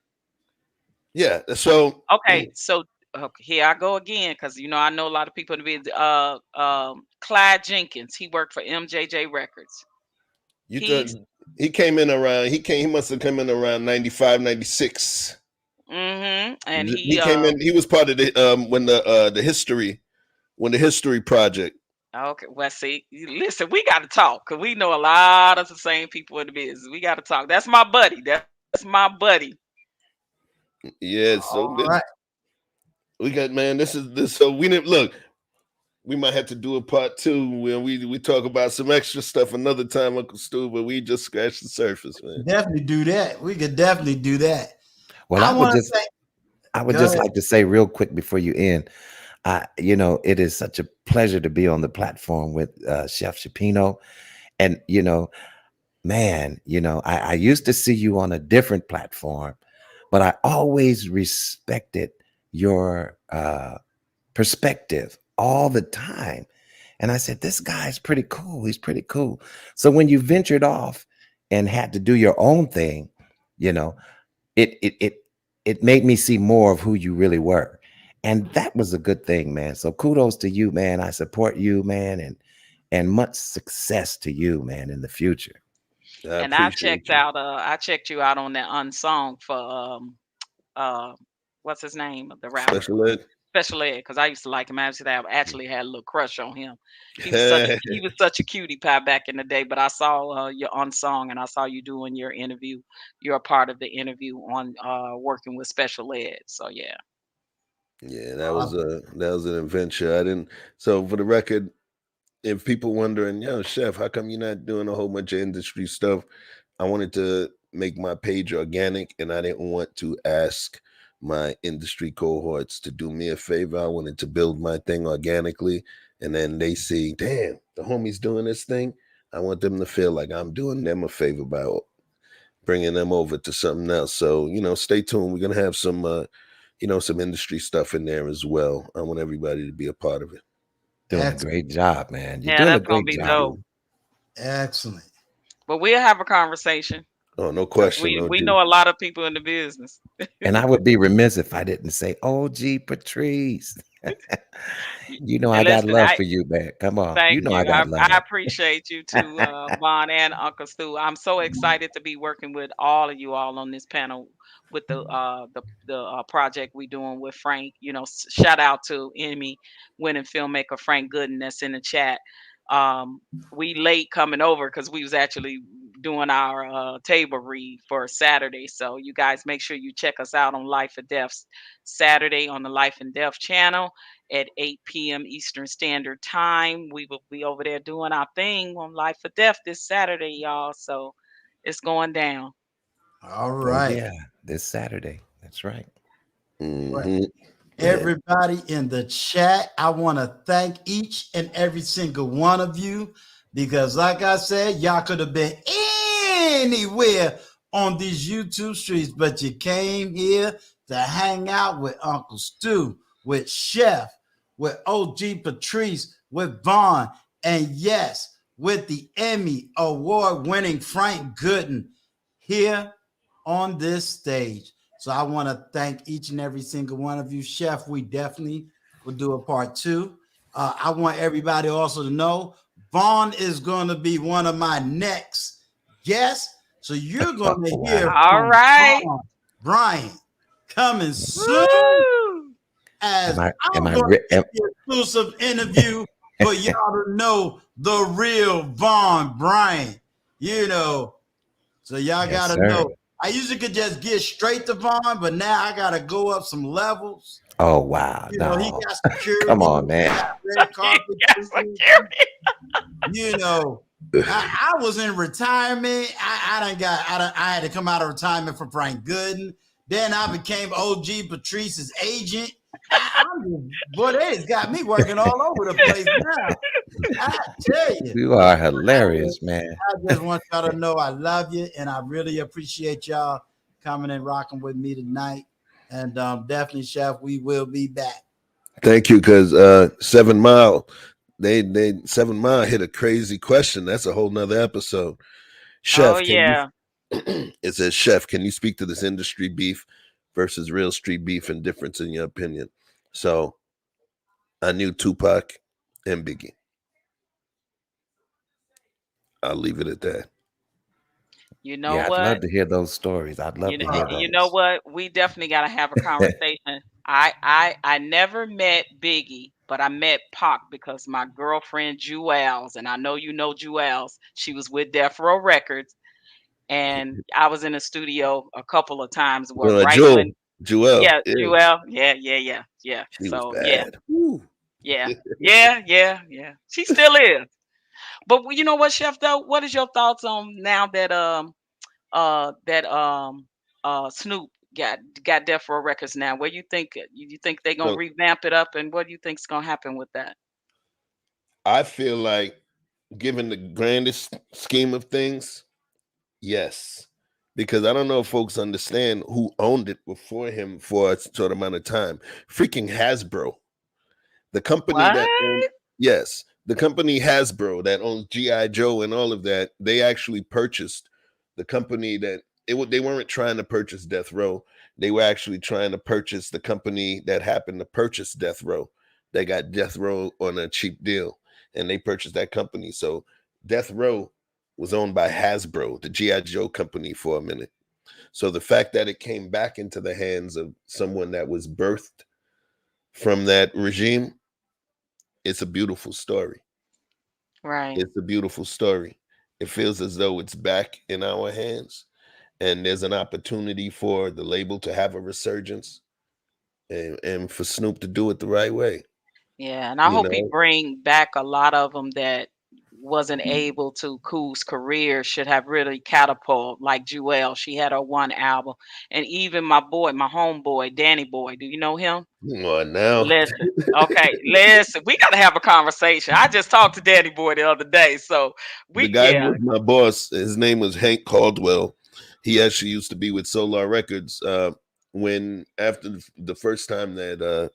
Yeah. So Okay, so okay, here I go again because I know a lot of people in the business. Clyde Jenkins, he worked for MJJ Records. you thought He's he came in around, he must have come in around 95, 96. and He came in, he was part of the when the history project. okay. Well, see, listen, we got to talk because we know a lot of the same people in the business. We got to talk. That's my buddy. That's my buddy. Yeah, so All right. we got, man, this is this so we didn't look. We might have to do a part two when we talk about some extra stuff another time, Uncle Stu, but we just scratched the surface, man. Definitely do that. We could definitely do that. Well, I want to say, I would go just ahead. like to say real quick before you end, it is such a pleasure to be on the platform with Chef Shapino. And, man, I used to see you on a different platform, but I always respected your perspective all the time. And I said, this guy's pretty cool. He's pretty cool. So when you ventured off and had to do your own thing, you know, it made me see more of who you really were. And that was a good thing, man. So kudos to you, man. I support you, man, and much success to you, man, in the future. I And I appreciate checked you. out. I checked you out on that unsung for uh, what's his name, the rapper. Special ed. Special Ed, because I used to like him. Actually had a little crush on him. He was such a cutie pie back in the day. But I saw your unsung, and I saw you doing your interview. You're a part of the interview on working with Special Ed. So yeah. Yeah, that was an adventure. I didn't so for the record, if people wondering, yo, Chef, how come you're not doing a whole bunch of industry stuff? I wanted to make my page organic and I didn't want to ask my industry cohorts to do me a favor. I wanted to build my thing organically. And then they see, damn, the homie's doing this thing. I want them to feel like I'm doing them a favor by bringing them over to something else. So, stay tuned. We're going to have some, some industry stuff in there as well. I want everybody to be a part of it. Doing a Excellent. great job, man. You're Yeah, doing a that's gonna great be job. dope. Excellent. But we'll have a conversation Oh, no because question. we know a lot of people in the business. And I would be remiss if I didn't say, OG Patrice. I And got listen, love for you, man. Come on. thank I you. got I love. appreciate you too, Vaughn and Uncle Stu. I'm so excited to be working with all of you all on this panel with the project we doing with Frank. Shout out to Emmy winning filmmaker Frank Gooden that's in the chat. Um, we late coming over because we was actually doing our table read for Saturday. So you guys make sure you check us out on Life or Death Saturday on the Life and Death channel at 8 p.m. Eastern Standard Time. We will be over there doing our thing on Life or Death this Saturday, y'all. So it's going down. All Oh, right. yeah. This Saturday. That's right. Mm-hmm. Everybody in the chat, I want to thank each and every single one of you because, like I said, y'all could have been anywhere on these YouTube streets, but you came here to hang out with Uncle Stu, with Chef, with OG Patrice, with Vaughn, and yes, with the Emmy award-winning Frank Gooden here on this stage. So I want to thank each and every single one of you. Chef, we definitely will do a part two. I want everybody also to know Vaughn is going to be one of my next guests. So you're going to hear All from right. Vaughn Bryant coming soon Woo! as Am I'm I going re- to am- give you an exclusive interview for y'all to know the real Vaughn Bryant. So y'all Yes, got to sir. know. I usually could just get straight to Vaughn, but now I got to go up some levels. Oh, wow. He No. got security. Come on, He man. got red carpet. Yes, security. I was in retirement. I had to come out of retirement for Frank Gooden. Then I became OG Patrice's agent. Boy, they just got me working all over the place now. I tell you. You are hilarious, man. I just want y'all to know I love you, and I really appreciate y'all coming and rocking with me tonight. And definitely, Chef, we will be back. Thank you, because 7 Mile, they 7 Mile hit a crazy question. That's a whole nother episode. Oh Chef, can you yeah. it says, Chef, can you speak to this industry beef versus real street beef and difference in your opinion? So I knew Tupac and Biggie. I'll leave it at that. You know Yeah, I'd what? love to hear those stories. I'd love to hear You know those. what? We definitely got to have a conversation. I never met Biggie, but I met Pac because my girlfriend Jewels, and I know you know Jewels. She was with Death Row Records, and I was in the studio a couple of times. Well, right when Jewel, yeah, yeah, Jewel, yeah. she was So yeah, bad. Woo. yeah. She still is. But you know what, Chef? Though, what is your thoughts on now that that Snoop got Death Row Records now? Where you think you think they're gonna So revamp it up, and what do you think's gonna happen with that? I feel like, given the grandest scheme of things, yes. Because I don't know if folks understand who owned it before him for a short amount of time. Freaking Hasbro. The company What? that owned, yes, the company Hasbro that owns GI Joe and all of that, they actually purchased the company that they weren't trying to purchase Death Row. They were actually trying to purchase the company that happened to purchase Death Row. They got Death Row on a cheap deal, and they purchased that company. So Death Row was owned by Hasbro, the GI Joe company, for a minute. So the fact that it came back into the hands of someone that was birthed from that regime, it's a beautiful story. Right. It's a beautiful story. It feels as though it's back in our hands, and there's an opportunity for the label to have a resurgence, and for Snoop to do it the right way. Yeah, and I You hope he know, bring back a lot of them that wasn't able to, whose career should have really catapult, like Jewel. She had her one album, and even my boy, my homeboy, Danny Boy. Do you know him? come on now. Listen, okay, listen. We got to have a conversation. I just talked to Danny Boy the other day, so The we, guy who yeah, was my boss, his name was Hank Caldwell. He actually used to be with Solar Records. When after the first time that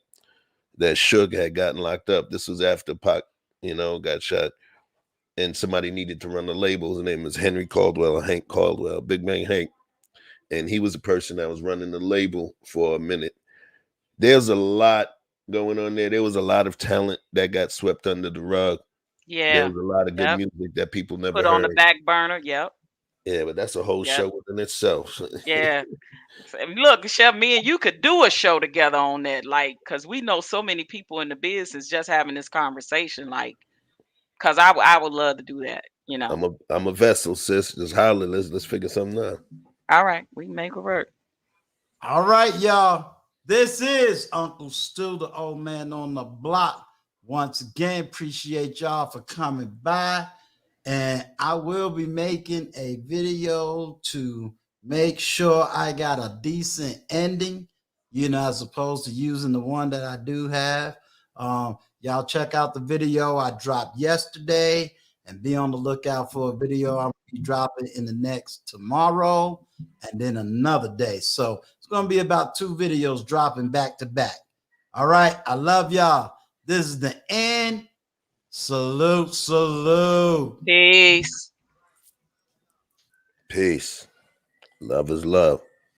Suge had gotten locked up, this was after Pac, got shot, and somebody needed to run the label. His name was Henry Caldwell or Hank Caldwell, Big Man Hank, and he was the person that was running the label for a minute. There's a lot going on there. There was a lot of talent that got swept under the rug. There yeah, was a lot of good yep. music that people never Put on the heard. back burner. Yep, Yeah, but that's a whole yep, show within itself. yeah. Look, Chef, me and you could do a show together on that, like, cause we know so many people in the business just having this conversation, like, cause I would love to do that, you know. I'm a vessel, sis. Just holler. Let's figure something out. All right, we can make it work. All right, y'all. This is Uncle Stu, the old man on the block. Once again, appreciate y'all for coming by. And I will be making a video to make sure I got a decent ending, as opposed to using the one that I do have. Y'all check out the video I dropped yesterday and be on the lookout for a video I'm be dropping in the next tomorrow and then another day. So it's going to be about 2 videos dropping back to back. All right. I love y'all. This is the end. Salute, salute. Peace. Peace. Love is love.